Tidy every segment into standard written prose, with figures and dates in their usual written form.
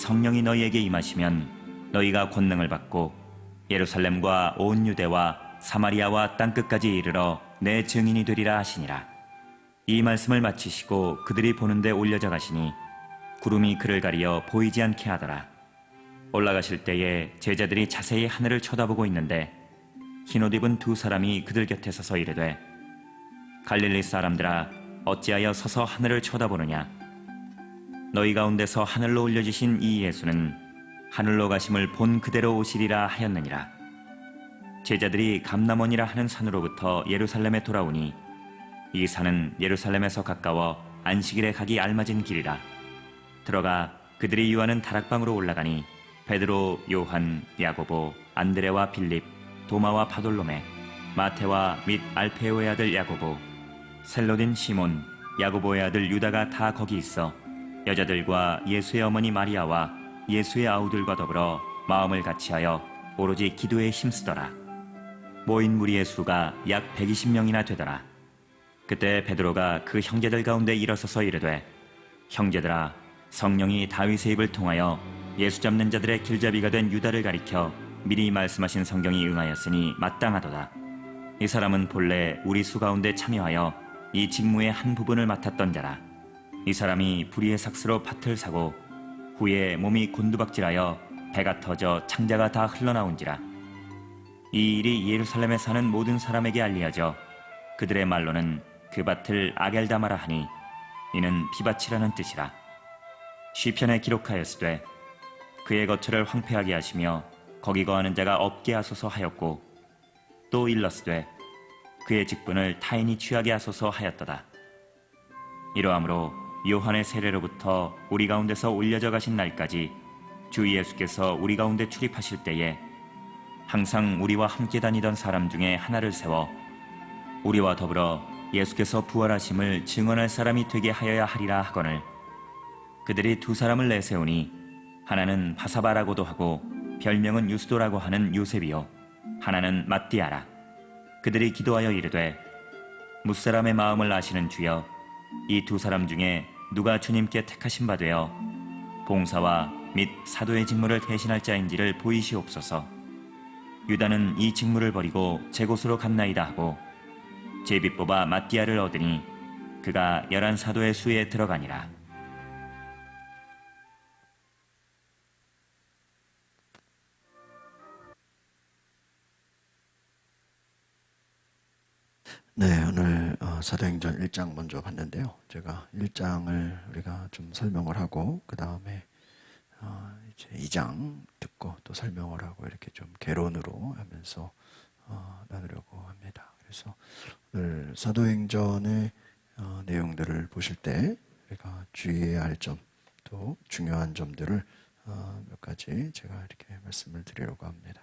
성령이 너희에게 임하시면 너희가 권능을 받고 예루살렘과 온 유대와 사마리아와 땅끝까지 이르러 내 증인이 되리라 하시니라. 이 말씀을 마치시고 그들이 보는데 올려져 가시니 구름이 그를 가리어 보이지 않게 하더라. 올라가실 때에 제자들이 자세히 하늘을 쳐다보고 있는데 흰옷 입은 두 사람이 그들 곁에 서서 이르되 갈릴리 사람들아 어찌하여 서서 하늘을 쳐다보느냐. 너희 가운데서 하늘로 올려지신 이 예수는 하늘로 가심을 본 그대로 오시리라 하였느니라. 제자들이 감람원이라 하는 산으로부터 예루살렘에 돌아오니 이 산은 예루살렘에서 가까워 안식일에 가기 알맞은 길이라. 들어가 그들이 유하는 다락방으로 올라가니 베드로, 요한, 야고보, 안드레와 빌립, 도마와 바돌로메, 마테와 및 알페오의 아들 야고보, 셀로딘 시몬, 야고보의 아들 유다가 다 거기 있어 여자들과 예수의 어머니 마리아와 예수의 아우들과 더불어 마음을 같이하여 오로지 기도에 힘쓰더라. 모인 무리의 수가 약 120명이나 되더라. 그때 베드로가 그 형제들 가운데 일어서서 이르되 형제들아, 성령이 다윗의 입을 통하여 예수 잡는 자들의 길잡이가 된 유다를 가리켜 미리 말씀하신 성경이 응하였으니 마땅하도다. 이 사람은 본래 우리 수 가운데 참여하여 이 직무의 한 부분을 맡았던 자라. 이 사람이 불의의 삭스로 밭을 사고 후에 몸이 곤두박질하여 배가 터져 창자가 다 흘러나온지라. 이 일이 예루살렘에 사는 모든 사람에게 알리어져 그들의 말로는 그 밭을 아겔다마라 하니 이는 비밭이라는 뜻이라. 시편에 기록하였으되 그의 거처를 황폐하게 하시며 거기 거하는 자가 없게 하소서 하였고 또 일렀으되 그의 직분을 타인이 취하게 하소서 하였도다. 이러하므로 요한의 세례로부터 우리 가운데서 올려져 가신 날까지 주 예수께서 우리 가운데 출입하실 때에 항상 우리와 함께 다니던 사람 중에 하나를 세워 우리와 더불어 예수께서 부활하심을 증언할 사람이 되게 하여야 하리라 하거늘 그들이 두 사람을 내세우니 하나는 바사바라고도 하고 별명은 유스도라고 하는 요셉이요 하나는 matti아라. 그들이 기도하여 이르되 무사람의 마음을 아시는 주여, 이 두 사람 중에 누가 주님께 택하신 바 되어 봉사와 및 사도의 직무를 대신할 자인지를 보이시옵소서. 유다는 이 직무를 버리고 제 곳으로 갔나이다 하고 제비 뽑아 matti아를 얻으니 그가 11 사도의 수에 들어가니라. 네, 오늘 사도행전 1장 먼저 봤는데요. 제가 1장을 우리가 좀 설명을 하고 그 다음에 이제 2장 듣고 또 설명을 하고 이렇게 좀 개론으로 하면서 나누려고 합니다. 그래서 오늘 사도행전의 내용들을 보실 때 우리가 주의해야 할 점, 또 중요한 점들을 몇 가지 제가 이렇게 말씀을 드리려고 합니다.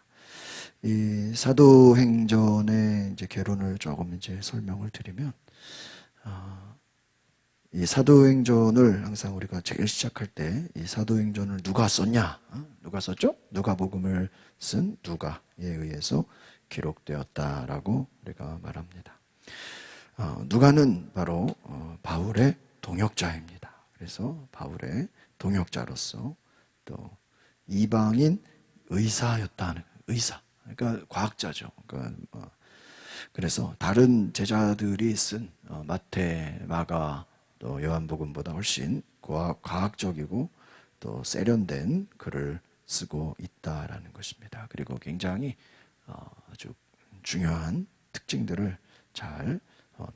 이 사도행전의 이제 개론을 조금 이제 설명을 드리면, 이 사도행전을 항상 우리가 제일 시작할 때 이 사도행전을 누가 썼냐? 누가 썼죠? 누가복음을 쓴 누가에 의해서 기록되었다라고 우리가 말합니다. 누가는 바로 바울의 동역자입니다. 그래서 바울의 동역자로서 또 이방인 의사였다는 의사, 그러니까 과학자죠. 그러니까 그래서 다른 제자들이 쓴 마태, 마가, 또 요한복음보다 훨씬 과학적이고 또 세련된 글을 쓰고 있다라는 것입니다. 그리고 굉장히 아주 중요한 특징들을 잘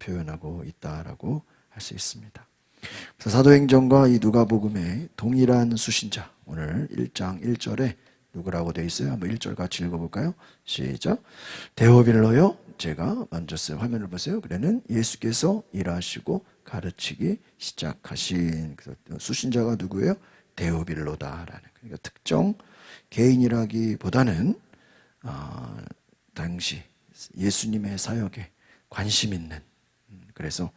표현하고 있다라고 할 수 있습니다. 그래서 사도행전과 이 누가복음의 동일한 수신자, 오늘 1장 1절에 누구라고 되어 있어요? 한번 1절 같이 읽어볼까요? 시작. 데오빌로요, 제가 먼저 쓴 화면을 보세요. 그래는 예수께서 일하시고 가르치기 시작하신 수신자가 누구예요? 데오빌로다라는, 그러니까 특정 개인이라기보다는 당시 예수님의 사역에 관심 있는, 그래서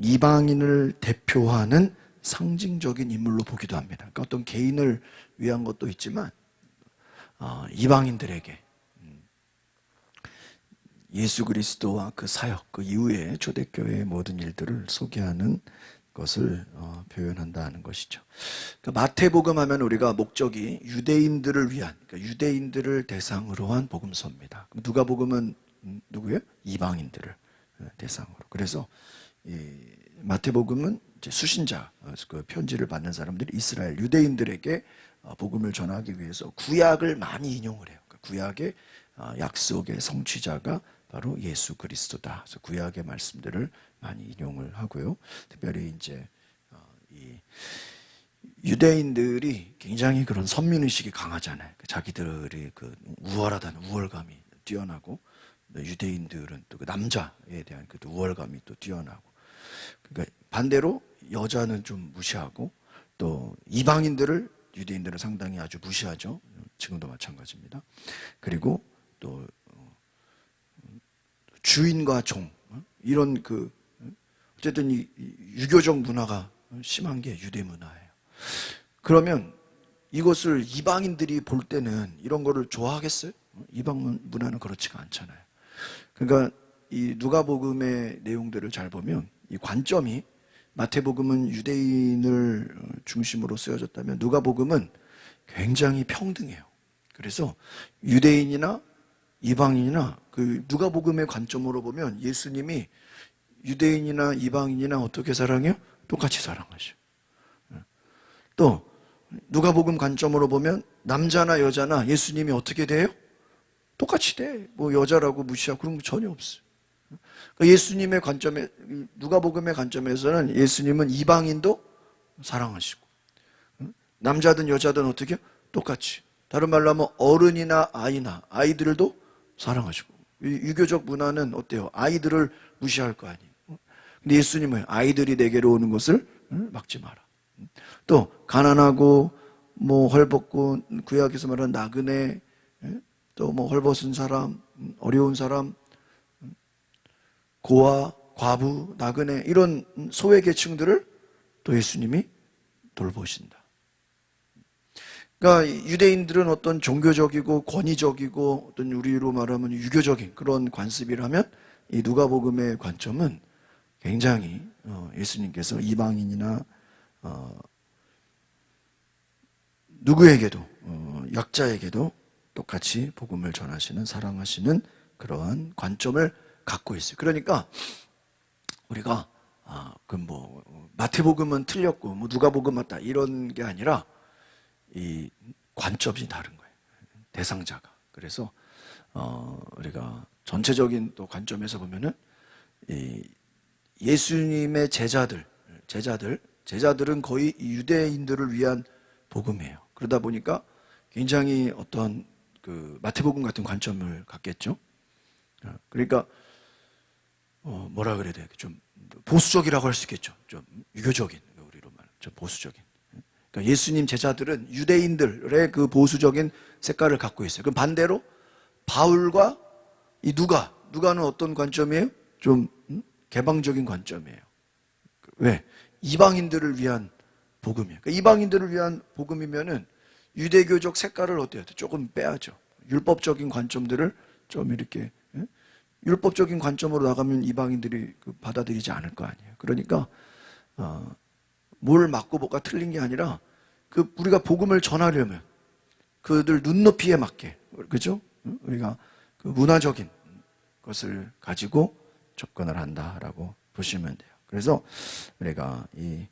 이방인을 대표하는 상징적인 인물로 보기도 합니다. 그러니까 어떤 개인을 위한 것도 있지만 이방인들에게 예수 그리스도와 그 사역, 그 이후에 초대교회의 모든 일들을 소개하는 것을 표현한다는 것이죠. 그러니까 마태복음 하면 우리가 목적이 유대인들을 위한, 그러니까 유대인들을 대상으로 한 복음서입니다. 누가복음은 누구예요? 이방인들을 대상으로. 그래서 이 마태복음은 이제 수신자, 그 편지를 받는 사람들이 이스라엘 유대인들에게 복음을 전하기 위해서 구약을 많이 인용을 해요. 구약의 약속의 성취자가 바로 예수 그리스도다. 그래서 구약의 말씀들을 많이 인용을 하고요. 특별히 이제 이 유대인들이 굉장히 그런 선민의식이 강하잖아요. 자기들이 그 우월하다는 우월감이 뛰어나고, 유대인들은 또 그 남자에 대한 그 우월감이 또 뛰어나고, 그러니까 반대로 여자는 좀 무시하고, 또 이방인들을 유대인들은 상당히 아주 무시하죠. 지금도 마찬가지입니다. 그리고 또 주인과 종, 이런 그 어쨌든 이 유교적 문화가 심한 게 유대 문화예요. 그러면 이것을 이방인들이 볼 때는 이런 거를 좋아하겠어요? 이방 문화는 그렇지가 않잖아요. 그러니까 이 누가복음의 내용들을 잘 보면 이 관점이, 마태복음은 유대인을 중심으로 쓰여졌다면 누가복음은 굉장히 평등해요. 그래서 유대인이나 이방인이나 그 누가복음의 관점으로 보면 예수님이 유대인이나 이방인이나 어떻게 사랑해요? 똑같이 사랑하셔. 또 누가복음 관점으로 보면 남자나 여자나 예수님이 어떻게 돼요? 똑같이 돼. 뭐 여자라고 무시하고 그런 거 전혀 없어요. 그러니까 예수님의 관점에, 누가복음의 관점에서는 예수님은 이방인도 사랑하시고, 남자든 여자든 어떻게 똑같이, 다른 말로 하면 어른이나 아이나 아이들도 사랑하시고. 유교적 문화는 어때요? 아이들을 무시할 거 아니에요. 근데 예수님은 아이들이 내게로 오는 것을 막지 마라. 또 가난하고 뭐 헐벗고, 구약에서 말하는 나그네, 또 뭐 헐벗은 사람, 어려운 사람, 고아, 과부, 나그네, 이런 소외 계층들을 또 예수님이 돌보신다. 그러니까 유대인들은 어떤 종교적이고 권위적이고 어떤 우리로 말하면 유교적인 그런 관습이라면, 이 누가복음의 관점은 굉장히 예수님께서 이방인이나 누구에게도, 약자에게도 똑같이 복음을 전하시는, 사랑하시는 그러한 관점을 갖고 있어요. 그러니까 우리가 그 뭐 마태복음은 틀렸고 뭐 누가복음 맞다 이런 게 아니라 이 관점이 다른 거예요. 대상자가. 그래서 우리가 전체적인 또 관점에서 보면은 이 예수님의 제자들은 거의 유대인들을 위한 복음이에요. 그러다 보니까 굉장히 어떤 그 마태복음 같은 관점을 갖겠죠. 그러니까 뭐라 그래야 돼? 좀 보수적이라고 할 수 있겠죠. 좀 유교적인, 우리로 말하면 좀 보수적인. 그러니까 예수님 제자들은 유대인들의 그 보수적인 색깔을 갖고 있어요. 그럼 반대로 바울과 이 누가는 어떤 관점이에요? 좀 개방적인 관점이에요. 왜? 이방인들을 위한 복음이에요. 그러니까 이방인들을 위한 복음이면은 유대교적 색깔을 어때요? 조금 빼야죠. 율법적인 관점들을 좀 이렇게, 율법적인 관점으로 나가면 이방인들이 받아들이지 않을 거 아니에요. 그러니까 뭘 맞고 뭐가 틀린 게 아니라 그 우리가 복음을 전하려면 그들 눈높이에 맞게, 그죠? 우리가 그 문화적인 것을 가지고 접근을 한다라고 보시면 돼요. 그래서 우리가 이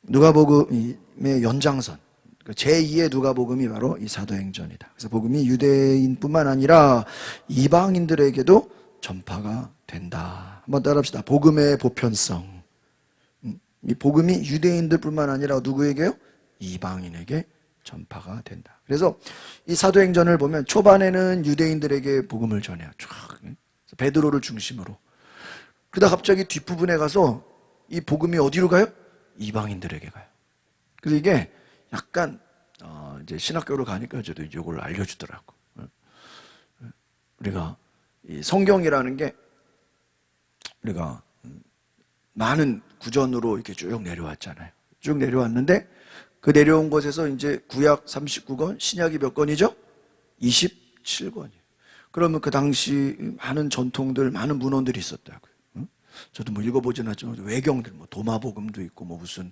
누가복음의 연장선, 제2의 누가복음이 바로 이 사도행전이다. 그래서 복음이 유대인뿐만 아니라 이방인들에게도 전파가 된다. 한번 따라합시다. 복음의 보편성. 이 복음이 유대인들뿐만 아니라 누구에게요? 이방인에게 전파가 된다. 그래서 이 사도행전을 보면 초반에는 유대인들에게 복음을 전해요. 쫙 베드로를 중심으로. 그러다 갑자기 뒷부분에 가서 이 복음이 어디로 가요? 이방인들에게 가요. 그래서 이게 약간 이제 신학교로 가니까 저도 이걸 알려주더라고. 우리가 이 성경이라는 게 우리가 많은 구전으로 이렇게 쭉 내려왔잖아요. 쭉 내려왔는데 그 내려온 것에서 이제 구약 39권, 신약이 몇 권이죠? 27권이에요. 그러면 그 당시 많은 전통들, 많은 문헌들이 있었다고요. 저도 뭐 읽어보진 않지만 외경들, 뭐 도마복음도 있고 뭐 무슨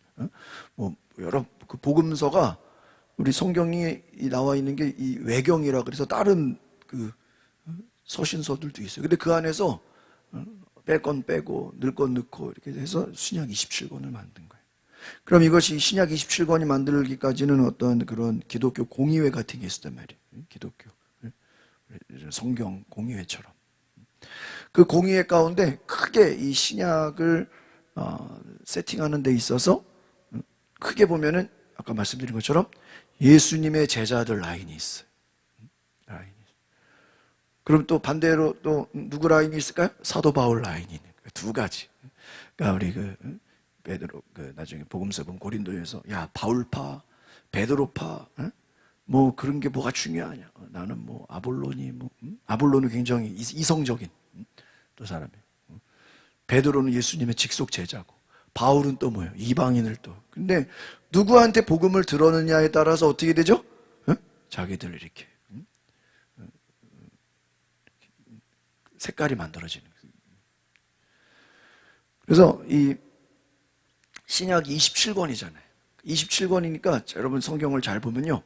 뭐 여러 그 복음서가 우리 성경이 나와 있는 게 이 외경이라 그래서 다른 그 서신서들도 있어요. 근데 그 안에서 뺄 건 빼고 넣을 건 넣고 이렇게 해서 신약 27권을 만든 거예요. 그럼 이것이 신약 27권이 만들기까지는 어떤 그런 기독교 공의회 같은 게 있었단 말이에요. 기독교 성경 공의회처럼. 그 공의회 가운데 크게 이 신약을 세팅하는 데 있어서 크게 보면은 아까 말씀드린 것처럼 예수님의 제자들 라인이 있어요. 라인이. 그럼 또 반대로 또 누구 라인이 있을까요? 사도 바울 라인이 있는 거예요. 두 가지. 그러니까 우리 베드로 나중에 복음서 보면 고린도에서 야 바울파, 베드로파, 뭐 그런 게 뭐가 중요하냐? 나는 뭐 아볼론이 아볼론은 굉장히 이성적인 또 사람이에요. 베드로는 예수님의 직속 제자고, 바울은 또 뭐예요? 이방인을 또. 근데 누구한테 복음을 들었느냐에 따라서 어떻게 되죠? 자기들 이렇게 색깔이 만들어지는 거예요. 그래서 이 신약이 27권이잖아요. 27권이니까 여러분 성경을 잘 보면요.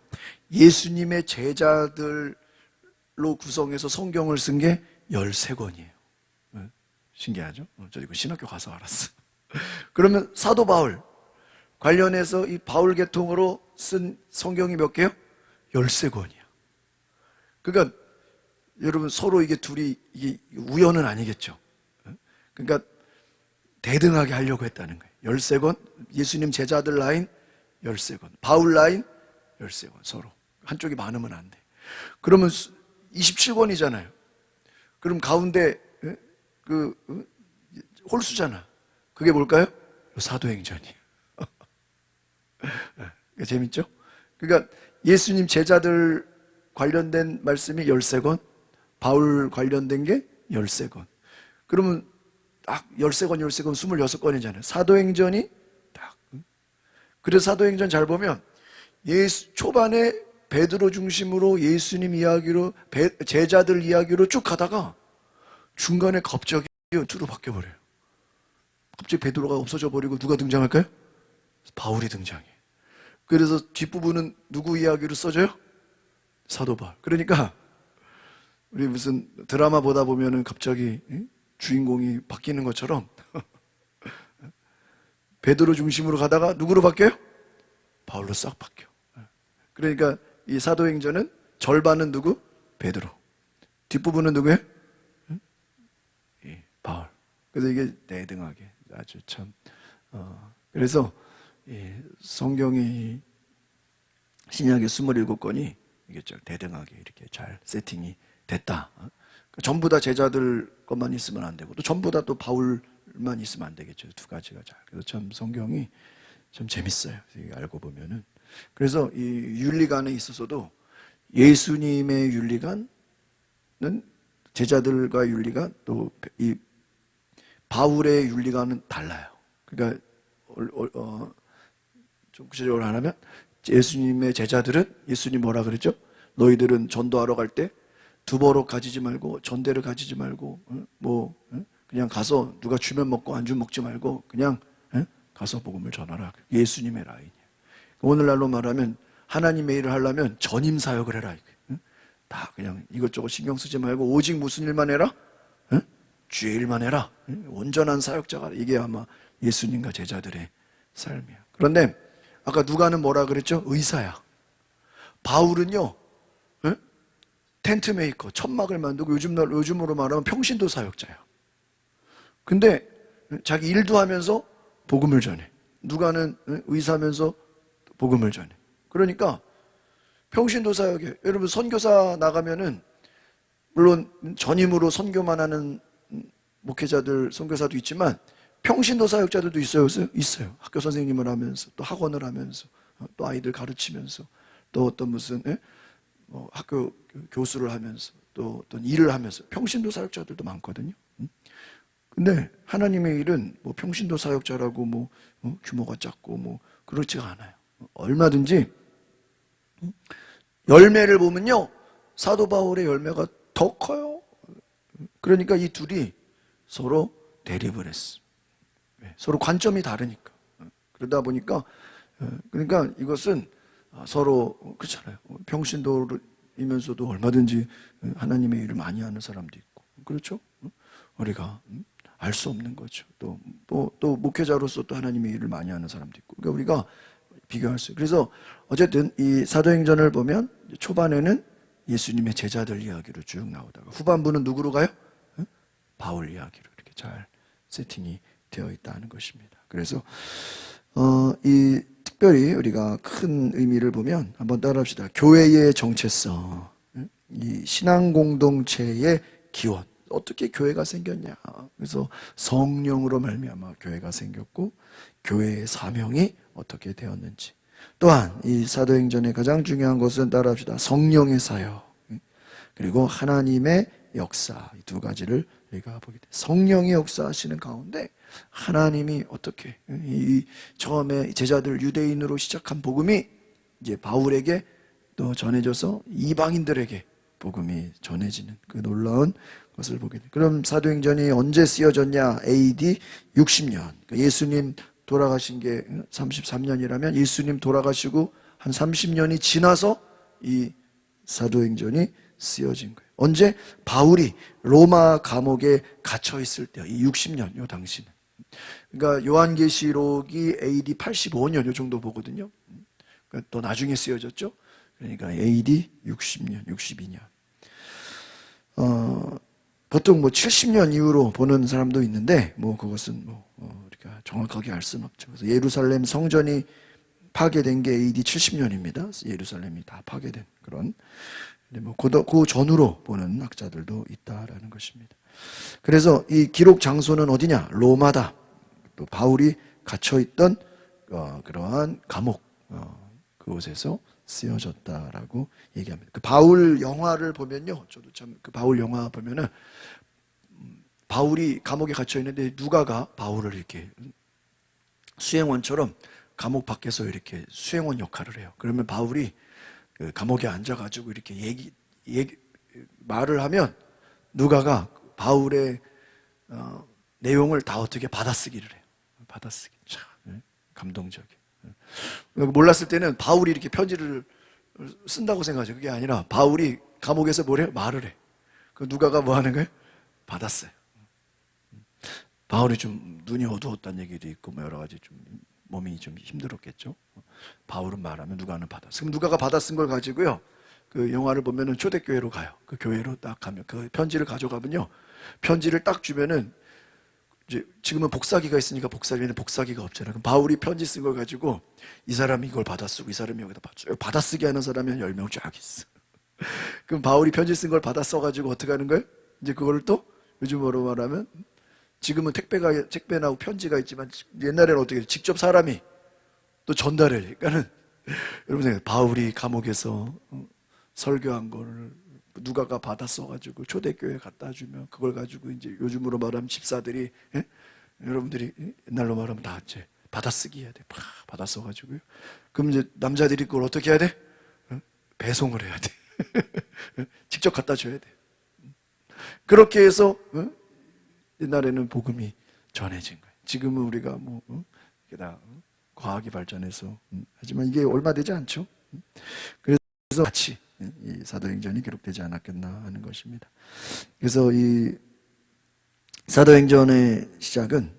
예수님의 제자들로 구성해서 성경을 쓴 게 13권이에요. 신기하죠? 저 이거 신학교 가서 알았어. 그러면 사도 바울 관련해서 이 바울 계통으로 쓴 성경이 몇 개요? 13권이야. 그러니까 여러분 서로 이게 둘이 이게 우연은 아니겠죠. 그러니까 대등하게 하려고 했다는 거예요. 13권, 예수님 제자들 라인 13권, 바울 라인 13권 서로. 한쪽이 많으면 안 돼. 그러면 27권이잖아요. 그럼 가운데 홀수잖아. 그게 뭘까요? 사도행전이에요. 재밌죠? 그러니까 예수님 제자들 관련된 말씀이 13권, 바울 관련된 게 13권. 그러면 딱 13권, 26권이잖아요. 사도행전이 딱. 그래서 사도행전 잘 보면 초반에 베드로 중심으로 예수님 이야기로 제자들 이야기로 쭉 가다가 중간에 갑자기 주로 바뀌어버려요. 갑자기 베드로가 없어져 버리고 누가 등장할까요? 바울이 등장해. 그래서 뒷부분은 누구 이야기로 써져요? 사도 바울. 그러니까 우리 무슨 드라마 보다 보면은 갑자기 주인공이 바뀌는 것처럼 베드로 중심으로 가다가 누구로 바뀌어요? 바울로 싹 바뀌어. 그러니까 이 사도행전은 절반은 누구? 베드로. 뒷부분은 누구예요? 바울. 그래서 이게 대등하게 아주 참 그래서 성경이 신약의 27권이 이게 좀 대등하게 이렇게 잘 세팅이 됐다. 전부 다 제자들 것만 있으면 안 되고 또 전부 다 또 바울만 있으면 안 되겠죠. 두 가지가 잘. 그래서 참 성경이 좀 재밌어요. 알고 보면은. 그래서 이 윤리관에 있어서도 예수님의 윤리관은 제자들과 윤리관 또 이 바울의 윤리관은 달라요. 그러니까 좀 구체적으로 하면 예수님의 제자들은 예수님 뭐라 그랬죠? 너희들은 전도하러 갈 때 두버럭 가지지 말고 전대를 가지지 말고 그냥 가서 누가 주면 먹고 안 주면 먹지 말고 그냥 가서 복음을 전하라. 예수님의 라인이에요. 오늘날로 말하면 하나님의 일을 하려면 전임 사역을 해라. 다 그냥 이것저것 신경 쓰지 말고 오직 무슨 일만 해라? 주의 일만 해라. 온전한 사역자가 이게 아마 예수님과 제자들의 삶이야. 그런데 아까 누가는 뭐라 그랬죠? 의사야. 바울은요 텐트 메이커, 천막을 만들고 요즘으로 말하면 평신도 사역자야. 근데 자기 일도 하면서 복음을 전해. 누가는 의사면서 복음을 전해. 그러니까 평신도 사역에 여러분 선교사 나가면은 물론 전임으로 선교만 하는 목회자들, 선교사도 있지만 평신도 사역자들도 있어요. 있어요. 학교 선생님을 하면서 또 학원을 하면서 또 아이들 가르치면서 또 어떤 무슨 학교 교수를 하면서 또 어떤 일을 하면서 평신도 사역자들도 많거든요. 근데 하나님의 일은 뭐 평신도 사역자라고 뭐 규모가 작고 뭐 그렇지가 않아요. 얼마든지 열매를 보면요 사도 바울의 열매가 더 커요. 그러니까 이 둘이 서로 대립을 했어. 서로 관점이 다르니까. 그러다 보니까 그러니까 이것은 서로 그렇잖아요. 평신도이면서도 얼마든지 하나님의 일을 많이 하는 사람도 있고 그렇죠. 우리가 알 수 없는 거죠. 또 목회자로서 또 하나님의 일을 많이 하는 사람도 있고 그러니까 우리가 비교할 수. 그래서 어쨌든 이 사도행전을 보면 초반에는 예수님의 제자들 이야기로 쭉 나오다가 후반부는 누구로 가요? 바울 이야기로 이렇게 잘 세팅이 되어 있다는 것입니다. 그래서 이 특별히 우리가 큰 의미를 보면 한번 따라합시다. 교회의 정체성, 이 신앙 공동체의 기원. 어떻게 교회가 생겼냐? 그래서 성령으로 말미암아 교회가 생겼고 교회의 사명이 어떻게 되었는지. 또한 이 사도행전의 가장 중요한 것은 따라합시다. 성령의 사역 그리고 하나님의 역사 이 두 가지를 우리가 보게 돼. 성령이 역사하시는 가운데 하나님이 어떻게 이 처음에 제자들 유대인으로 시작한 복음이 이제 바울에게 또 전해져서 이방인들에게 복음이 전해지는 그 놀라운 것을 보게 돼. 그럼 사도행전이 언제 쓰여졌냐? AD 60년. 예수님 돌아가신 게 33년이라면 예수님 돌아가시고 한 30년이 지나서 이 사도행전이 쓰여진 거예요. 언제? 바울이 로마 감옥에 갇혀 있을 때, 이 60년, 요 당시는. 그러니까 요한계시록이 AD 85년 요 정도 보거든요. 그러니까 또 나중에 쓰여졌죠. 그러니까 AD 60년, 62년. 보통 70년 이후로 보는 사람도 있는데, 그것은 우리가 정확하게 알 수는 없죠. 그래서 예루살렘 성전이 파괴된 게 AD 70년입니다. 예루살렘이 다 파괴된 그런. 그 전후로 보는 학자들도 있다라는 것입니다. 그래서 이 기록 장소는 어디냐? 로마다. 또 바울이 갇혀있던 그러한 감옥, 그곳에서 쓰여졌다라고 얘기합니다. 그 바울 영화를 보면요, 저도 참 그 바울 영화 보면은 바울이 감옥에 갇혀 있는데 누가가 바울을 이렇게 수행원처럼 감옥 밖에서 이렇게 수행원 역할을 해요. 그러면 바울이 그 감옥에 앉아가지고 이렇게 말을 하면 누가가 바울의 내용을 다 어떻게 받아쓰기를 해요. 받아쓰기 참 감동적이에요. 몰랐을 때는 바울이 이렇게 편지를 쓴다고 생각하죠. 그게 아니라 바울이 감옥에서 뭘 해요? 말을 해. 그 누가가 뭐 하는 거예요? 받았어요. 바울이 좀 눈이 어두웠다는 얘기도 있고 여러 가지 좀 몸이 좀 힘들었겠죠. 바울은 말하면 누가는 받았어요. 그럼 누가가 받아 쓴 걸 가지고요. 그 영화를 보면은 초대교회로 가요. 그 교회로 딱 가면 그 편지를 가져가면요. 편지를 딱 주면은 이제 지금은 복사기가 있으니까 복사기가 없잖아요. 그럼 바울이 편지 쓴 걸 가지고 이 사람이 이걸 받아 쓰고 이 사람이 여기다 받아 쓰기 하는 사람이 한 10명 쫙 있어. 그럼 바울이 편지 쓴 걸 받아 써가지고 어떻게 하는 거예요? 이제 그거를 또 요즘으로 말하면 지금은 택배나고 편지가 있지만 옛날에는 어떻게 해요? 직접 사람이 또 전달해. 그러니까는 여러분 생각해요. 바울이 감옥에서 설교한 거를 누가가 받아 써가지고 초대교회에 갖다 주면 그걸 가지고 이제 요즘으로 말하면 집사들이 여러분들이 옛날로 말하면 다 이제 받아쓰기 해야 돼. 받아 써가지고요. 그럼 이제 남자들이 그걸 어떻게 해야 돼? 배송을 해야 돼. 직접 갖다 줘야 돼. 그렇게 해서 옛날에는 복음이 전해진 거예요. 지금은 우리가 게다가 과학이 발전해서 하지만 이게 얼마 되지 않죠. 그래서 같이 이 사도행전이 기록되지 않았겠나 하는 것입니다. 그래서 이 사도행전의 시작은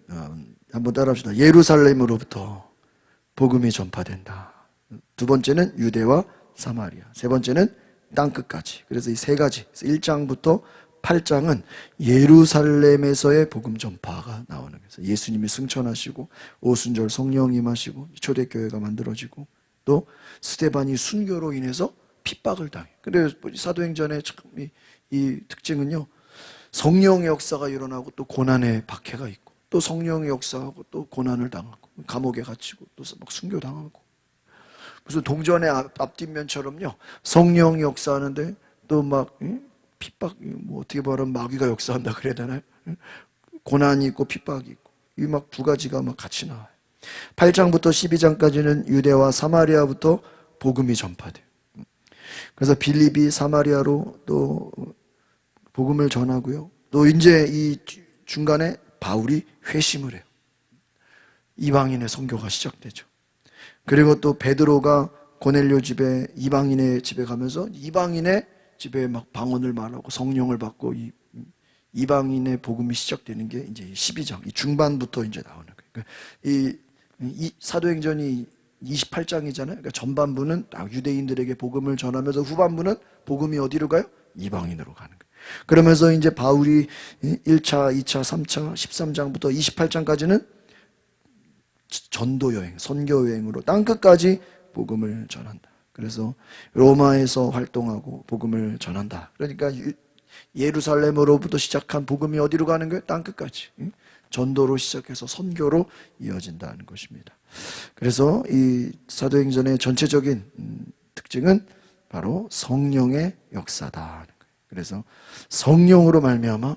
한번 따라합시다. 예루살렘으로부터 복음이 전파된다. 두 번째는 유대와 사마리아. 세 번째는 땅끝까지. 그래서 이 세 가지 1장부터 8장은 예루살렘에서의 복음 전파가 나오는 거예요. 예수님이 승천하시고 오순절 성령 임하시고 초대교회가 만들어지고 또 스데반이 순교로 인해서 핍박을 당해. 그래서 사도행전의 참 이 특징은요, 성령의 역사가 일어나고 또 고난의 박해가 있고 또 성령의 역사하고 또 고난을 당하고 감옥에 갇히고 또 막 순교 당하고 무슨 동전의 앞뒷면처럼요, 성령이 역사하는데 또 막 핍박, 어떻게 말하면 마귀가 역사한다 그래야 되나요? 고난이 있고 핍박이 있고 이 막 두 가지가 막 같이 나와요. 8장부터 12장까지는 유대와 사마리아부터 복음이 전파돼요. 그래서 빌립이 사마리아로 또 복음을 전하고요. 또 이제 이 중간에 바울이 회심을 해요. 이방인의 선교가 시작되죠. 그리고 또 베드로가 고넬료 집에, 이방인의 집에 가면서 이방인의 집에 막 방언을 말하고 성령을 받고 이방인의 복음이 시작되는 게 이제 12장 이 중반부터 이제 나오는 거예요. 그러니까 이 사도행전이 28장이잖아요. 그러니까 전반부는 유대인들에게 복음을 전하면서 후반부는 복음이 어디로 가요? 이방인으로 가는 거예요. 그러면서 이제 바울이 1차, 2차, 3차, 13장부터 28장까지는 전도 여행, 선교 여행으로 땅끝까지 복음을 전한다. 그래서 로마에서 활동하고 복음을 전한다. 그러니까 예루살렘으로부터 시작한 복음이 어디로 가는 거예요? 땅끝까지. 전도로 시작해서 선교로 이어진다는 것입니다. 그래서 이 사도행전의 전체적인 특징은 바로 성령의 역사다. 그래서 성령으로 말미암아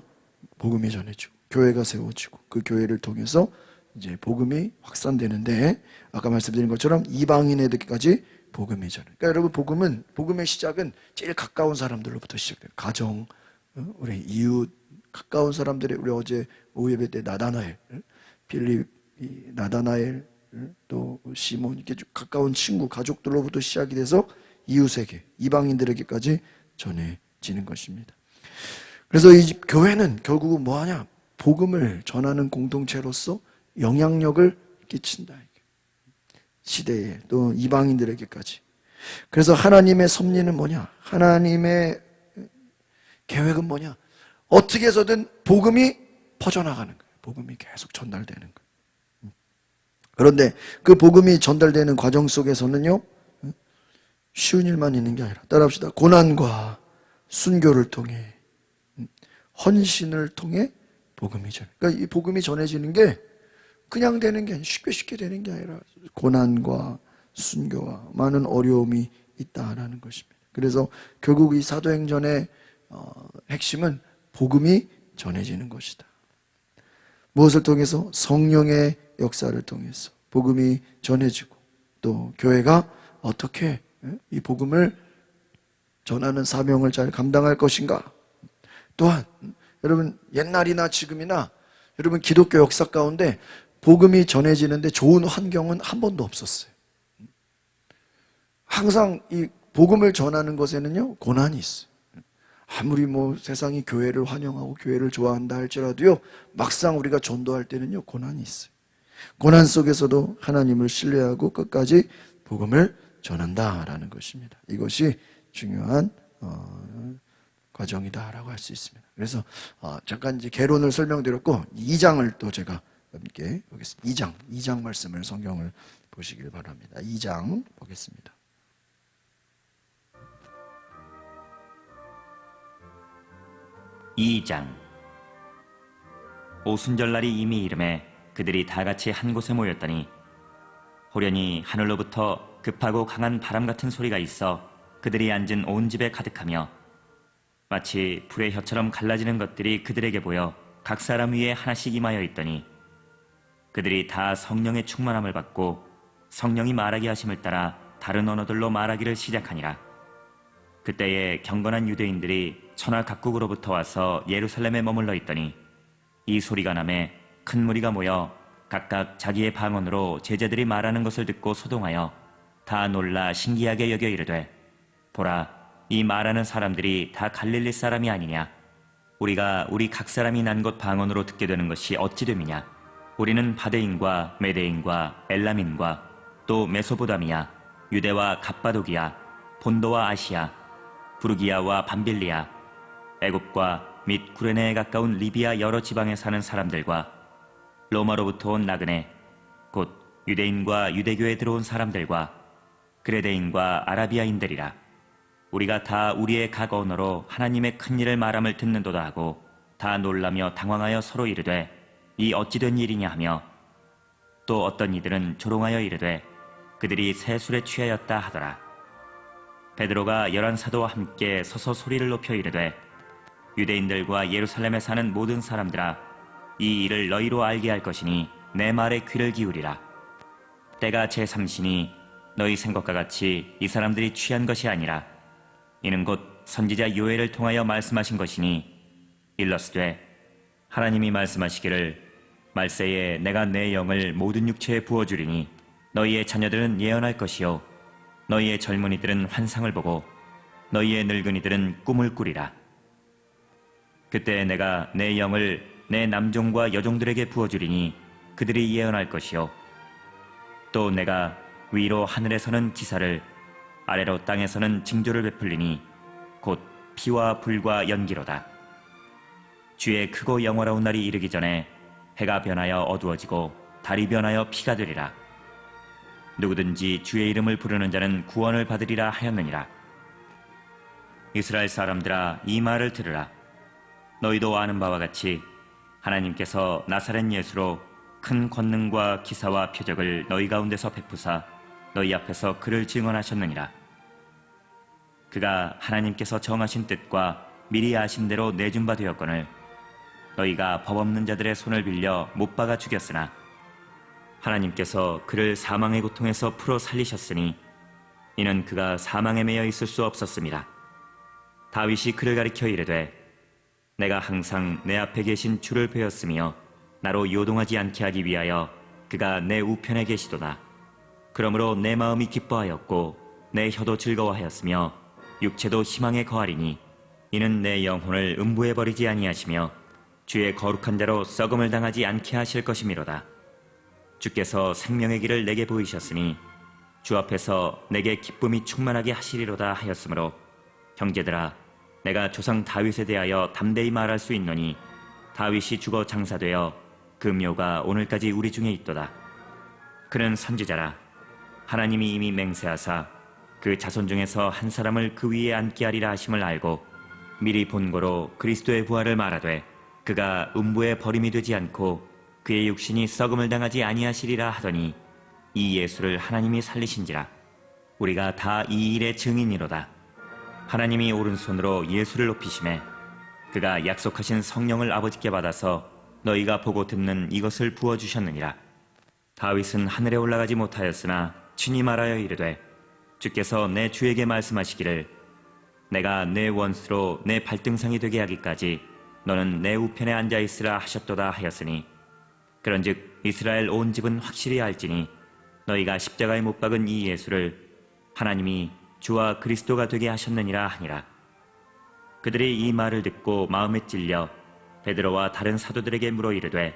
복음이 전해지고 교회가 세워지고 그 교회를 통해서 이제 복음이 확산되는데 아까 말씀드린 것처럼 이방인에게까지 복음이 전해. 그러니까 여러분 복음의 시작은 제일 가까운 사람들로부터 시작돼요. 가정, 우리 이웃, 가까운 사람들이 우리 어제 오후 예배 때 나다나엘, 빌립, 나다나엘, 또 시몬 이렇게 가까운 친구, 가족들로부터 시작이 돼서 이웃에게, 이방인들에게까지 전해지는 것입니다. 그래서 이 교회는 결국은 뭐하냐? 복음을 전하는 공동체로서 영향력을 끼친다. 시대에 또 이방인들에게까지. 그래서 하나님의 섭리는 뭐냐? 하나님의 계획은 뭐냐? 어떻게 해서든 복음이 퍼져나가는 거예요. 복음이 계속 전달되는 거예요. 그런데 그 복음이 전달되는 과정 속에서는요, 쉬운 일만 있는 게 아니라, 따라합시다. 고난과 순교를 통해, 헌신을 통해 복음이 전해. 그러니까 이 복음이 전해지는 게 그냥 되는 게 아니라 쉽게 되는 게 아니라 고난과 순교와 많은 어려움이 있다라는 것입니다. 그래서 결국 이 사도행전의 핵심은 복음이 전해지는 것이다. 무엇을 통해서? 성령의 역사를 통해서 복음이 전해지고 또 교회가 어떻게 이 복음을 전하는 사명을 잘 감당할 것인가. 또한 여러분 옛날이나 지금이나 여러분 기독교 역사 가운데 복음이 전해지는데 좋은 환경은 한 번도 없었어요. 항상 이 복음을 전하는 것에는요 고난이 있어요. 아무리 뭐 세상이 교회를 환영하고 교회를 좋아한다 할지라도요 막상 우리가 전도할 때는요 고난이 있어요. 고난 속에서도 하나님을 신뢰하고 끝까지 복음을 전한다라는 것입니다. 이것이 중요한 과정이다라고 할 수 있습니다. 그래서 잠깐 이제 개론을 설명드렸고 2장을 또 제가 함께 보겠습니다. 2장 말씀을 성경을 보시길 바랍니다. 2장 보겠습니다. (2장) 오순절날이 이미 이름에 그들이 다 같이 한 곳에 모였더니 호련히 하늘로부터 급하고 강한 바람 같은 소리가 있어 그들이 앉은 온 집에 가득하며 마치 불의 혀처럼 갈라지는 것들이 그들에게 보여 각 사람 위에 하나씩 임하여 있더니 그들이 다 성령의 충만함을 받고 성령이 말하게 하심을 따라 다른 언어들로 말하기를 시작하니라. 그때에 경건한 유대인들이 천하 각국으로부터 와서 예루살렘에 머물러 있더니 이 소리가 나매 큰 무리가 모여 각각 자기의 방언으로 제자들이 말하는 것을 듣고 소동하여 다 놀라 신기하게 여겨 이르되 보라 이 말하는 사람들이 다 갈릴리 사람이 아니냐. 우리가 우리 각 사람이 난 곳 방언으로 듣게 되는 것이 어찌 됨이냐. 우리는 바데인과 메데인과 엘람인과 또 메소보다미아, 유대와 갑바도기아, 본도와 아시아, 부르기아와 밤빌리아, 애굽과 및 구레네에 가까운 리비아 여러 지방에 사는 사람들과 로마로부터 온 나그네, 곧 유대인과 유대교에 들어온 사람들과 그레데인과 아라비아인들이라. 우리가 다 우리의 각 언어로 하나님의 큰 일을 말함을 듣는도다 하고 다 놀라며 당황하여 서로 이르되 이 어찌 된 일이냐 하며 또 어떤 이들은 조롱하여 이르되 그들이 새 술에 취하였다 하더라. 베드로가 11사도와 함께 서서 소리를 높여 이르되 유대인들과 예루살렘에 사는 모든 사람들아 이 일을 너희로 알게 할 것이니 내 말에 귀를 기울이라. 때가 제3시니 너희 생각과 같이 이 사람들이 취한 것이 아니라 이는 곧 선지자 요엘을 통하여 말씀하신 것이니 일러스되 하나님이 말씀하시기를 말세에 내가 내 영을 모든 육체에 부어주리니 너희의 자녀들은 예언할 것이요 너희의 젊은이들은 환상을 보고 너희의 늙은이들은 꿈을 꾸리라. 그때 내가 내 영을 내 남종과 여종들에게 부어주리니 그들이 예언할 것이요 또 내가 위로 하늘에서는 기사를 아래로 땅에서는 징조를 베풀리니 곧 피와 불과 연기로다. 주의 크고 영화로운 날이 이르기 전에 해가 변하여 어두워지고 달이 변하여 피가 되리라. 누구든지 주의 이름을 부르는 자는 구원을 받으리라 하였느니라. 이스라엘 사람들아, 이 말을 들으라. 너희도 아는 바와 같이 하나님께서 나사렛 예수로 큰 권능과 기사와 표적을 너희 가운데서 베푸사 너희 앞에서 그를 증언하셨느니라. 그가 하나님께서 정하신 뜻과 미리 아신 대로 내준 바 되었거늘 너희가 법 없는 자들의 손을 빌려 못 박아 죽였으나 하나님께서 그를 사망의 고통에서 풀어 살리셨으니 이는 그가 사망에 매여 있을 수 없었습니다. 다윗이 그를 가리켜 이르되 내가 항상 내 앞에 계신 주를 배웠으며 나로 요동하지 않게 하기 위하여 그가 내 우편에 계시도다. 그러므로 내 마음이 기뻐하였고 내 혀도 즐거워하였으며 육체도 희망에 거하리니 이는 내 영혼을 음부에 버리지 아니하시며 주의 거룩한 자로 썩음을 당하지 않게 하실 것이미로다. 주께서 생명의 길을 내게 보이셨으니 주 앞에서 내게 기쁨이 충만하게 하시리로다 하였으므로 형제들아, 내가 조상 다윗에 대하여 담대히 말할 수 있노니 다윗이 죽어 장사되어 그 묘가 오늘까지 우리 중에 있도다. 그는 선지자라. 하나님이 이미 맹세하사 그 자손 중에서 한 사람을 그 위에 앉게 하리라 하심을 알고 미리 본고로 그리스도의 부활을 말하되 그가 음부에 버림이 되지 않고 그의 육신이 썩음을 당하지 아니하시리라 하더니 이 예수를 하나님이 살리신지라. 우리가 다 이 일의 증인이로다. 하나님이 오른손으로 예수를 높이심에 그가 약속하신 성령을 아버지께 받아서 너희가 보고 듣는 이것을 부어주셨느니라. 다윗은 하늘에 올라가지 못하였으나 친히 말하여 이르되 주께서 내 주에게 말씀하시기를 내가 내 원수로 내 발등상이 되게 하기까지 너는 내 우편에 앉아있으라 하셨도다 하였으니 그런즉 이스라엘 온 집은 확실히 알지니 너희가 십자가에 못 박은 이 예수를 하나님이 주와 그리스도가 되게 하셨느니라 하니라. 그들이 이 말을 듣고 마음에 찔려 베드로와 다른 사도들에게 물어 이르되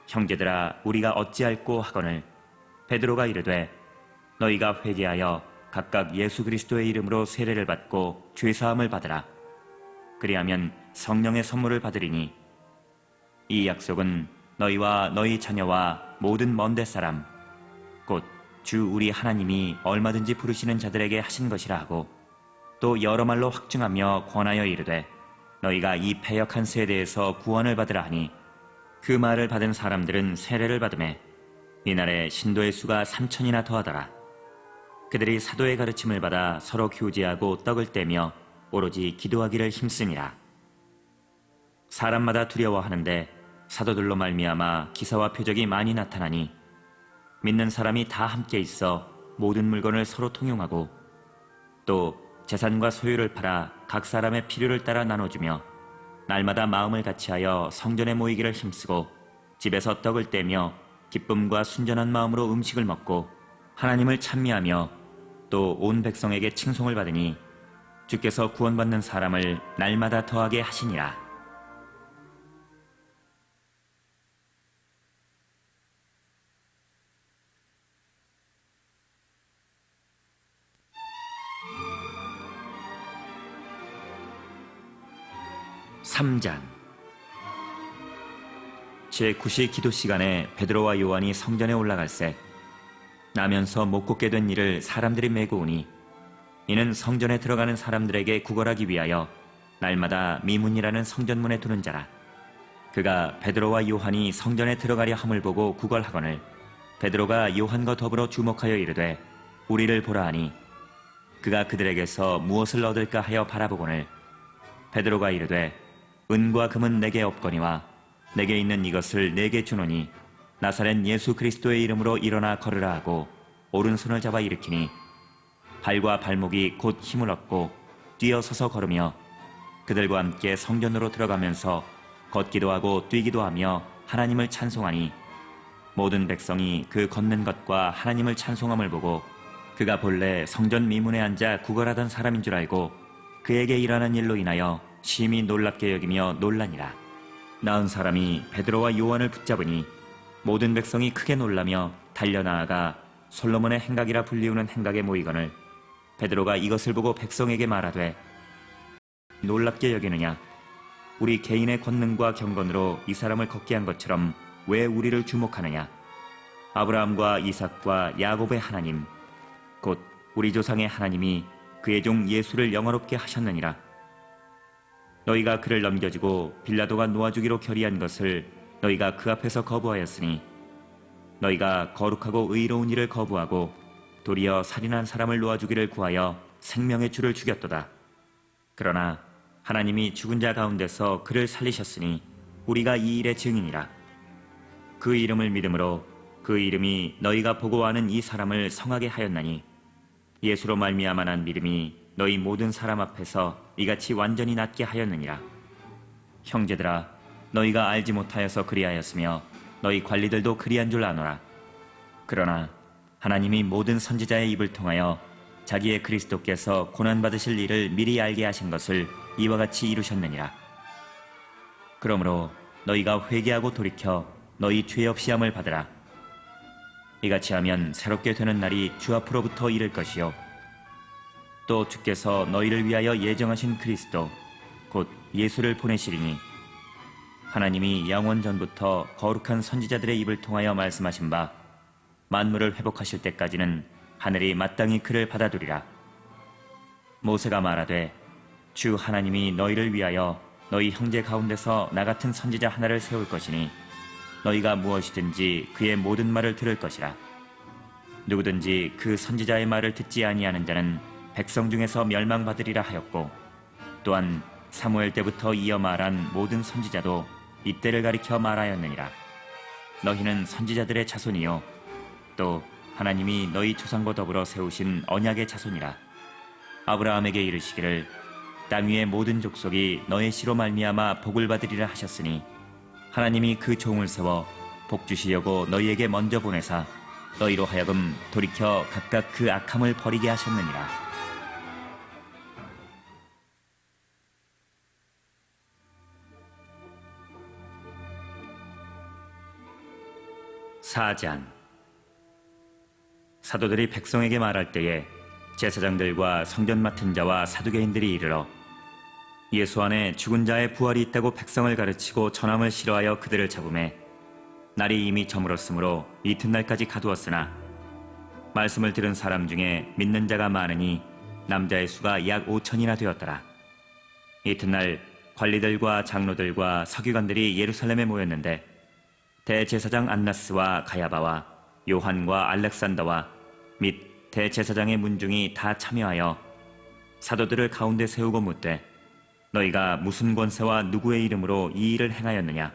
형제들아, 우리가 어찌할꼬 하거늘 베드로가 이르되 너희가 회개하여 각각 예수 그리스도의 이름으로 세례를 받고 죄사함을 받으라. 그리하면 성령의 선물을 받으리니 이 약속은 너희와 너희 자녀와 모든 먼데 사람 곧 주 우리 하나님이 얼마든지 부르시는 자들에게 하신 것이라 하고 또 여러 말로 확증하며 권하여 이르되 너희가 이 패역한 세대에서 구원을 받으라 하니 그 말을 받은 사람들은 세례를 받으매 이날에 신도의 수가 3,000이나 더하더라. 그들이 사도의 가르침을 받아 서로 교제하고 떡을 떼며 오로지 기도하기를 힘쓰니라. 사람마다 두려워하는데 사도들로 말미암아 기사와 표적이 많이 나타나니 믿는 사람이 다 함께 있어 모든 물건을 서로 통용하고 또 재산과 소유를 팔아 각 사람의 필요를 따라 나눠주며 날마다 마음을 같이하여 성전에 모이기를 힘쓰고 집에서 떡을 떼며 기쁨과 순전한 마음으로 음식을 먹고 하나님을 찬미하며 또 온 백성에게 칭송을 받으니 주께서 구원받는 사람을 날마다 더하게 하시니라. (3장) 제9시 기도 시간에 베드로와 요한이 성전에 올라갈새 나면서 못 걷게 된 이를 사람들이 메고 오니 이는 성전에 들어가는 사람들에게 구걸하기 위하여 날마다 미문이라는 성전문에 두는 자라. 그가 베드로와 요한이 성전에 들어가려 함을 보고 구걸하거늘 베드로가 요한과 더불어 주목하여 이르되 우리를 보라 하니 그가 그들에게서 무엇을 얻을까 하여 바라보거늘 베드로가 이르되 은과 금은 내게 없거니와 내게 있는 이것을 내게 주노니 나사렛 예수 그리스도의 이름으로 일어나 걸으라 하고 오른손을 잡아 일으키니 발과 발목이 곧 힘을 얻고 뛰어서서 걸으며 그들과 함께 성전으로 들어가면서 걷기도 하고 뛰기도 하며 하나님을 찬송하니 모든 백성이 그 걷는 것과 하나님을 찬송함을 보고 그가 본래 성전 미문에 앉아 구걸하던 사람인 줄 알고 그에게 일어난 일로 인하여 심히 놀랍게 여기며 놀라니라. 나은 사람이 베드로와 요한을 붙잡으니 모든 백성이 크게 놀라며 달려나아가 솔로몬의 행각이라 불리우는 행각에 모이거늘 베드로가 이것을 보고 백성에게 말하되 놀랍게 여기느냐? 우리 개인의 권능과 경건으로 이 사람을 걷게 한 것처럼 왜 우리를 주목하느냐? 아브라함과 이삭과 야곱의 하나님 곧 우리 조상의 하나님이 그의 종 예수를 영화롭게 하셨느니라. 너희가 그를 넘겨주고 빌라도가 놓아주기로 결의한 것을 너희가 그 앞에서 거부하였으니 너희가 거룩하고 의로운 일을 거부하고 도리어 살인한 사람을 놓아주기를 구하여 생명의 주를 죽였도다. 그러나 하나님이 죽은 자 가운데서 그를 살리셨으니 우리가 이 일의 증인이라. 그 이름을 믿음으로 그 이름이 너희가 보고 아는 이 사람을 성하게 하였나니 예수로 말미암아 난 믿음이 너희 모든 사람 앞에서 이같이 완전히 낫게 하였느니라. 형제들아, 너희가 알지 못하여서 그리하였으며 너희 관리들도 그리한 줄 아노라. 그러나 하나님이 모든 선지자의 입을 통하여 자기의 그리스도께서 고난받으실 일을 미리 알게 하신 것을 이와 같이 이루셨느니라. 그러므로 너희가 회개하고 돌이켜 너희 죄 없이 함을 받으라. 이같이 하면 새롭게 되는 날이 주 앞으로부터 이를 것이요 또 주께서 너희를 위하여 예정하신 그리스도 곧 예수를 보내시리니 하나님이 영원 전부터 거룩한 선지자들의 입을 통하여 말씀하신 바 만물을 회복하실 때까지는 하늘이 마땅히 그를 받아두리라. 모세가 말하되 주 하나님이 너희를 위하여 너희 형제 가운데서 나 같은 선지자 하나를 세울 것이니 너희가 무엇이든지 그의 모든 말을 들을 것이라. 누구든지 그 선지자의 말을 듣지 아니하는 자는 백성 중에서 멸망받으리라 하였고 또한 사무엘 때부터 이어 말한 모든 선지자도 이때를 가리켜 말하였느니라. 너희는 선지자들의 자손이요 또 하나님이 너희 조상과 더불어 세우신 언약의 자손이라. 아브라함에게 이르시기를 땅 위의 모든 족속이 너의 씨로 말미암아 복을 받으리라 하셨으니 하나님이 그 종을 세워 복 주시려고 너희에게 먼저 보내사 너희로 하여금 돌이켜 각각 그 악함을 버리게 하셨느니라. 사장. 사도들이 백성에게 말할 때에 제사장들과 성전 맡은 자와 사두개인들이 이르러 예수 안에 죽은 자의 부활이 있다고 백성을 가르치고 전함을 싫어하여 그들을 잡음에 날이 이미 저물었으므로 이튿날까지 가두었으나 말씀을 들은 사람 중에 믿는 자가 많으니 남자의 수가 약 5천이나 되었더라. 이튿날 관리들과 장로들과 서기관들이 예루살렘에 모였는데 대제사장 안나스와 가야바와 요한과 알렉산더와 및 대제사장의 문중이 다 참여하여 사도들을 가운데 세우고 묻되 너희가 무슨 권세와 누구의 이름으로 이 일을 행하였느냐?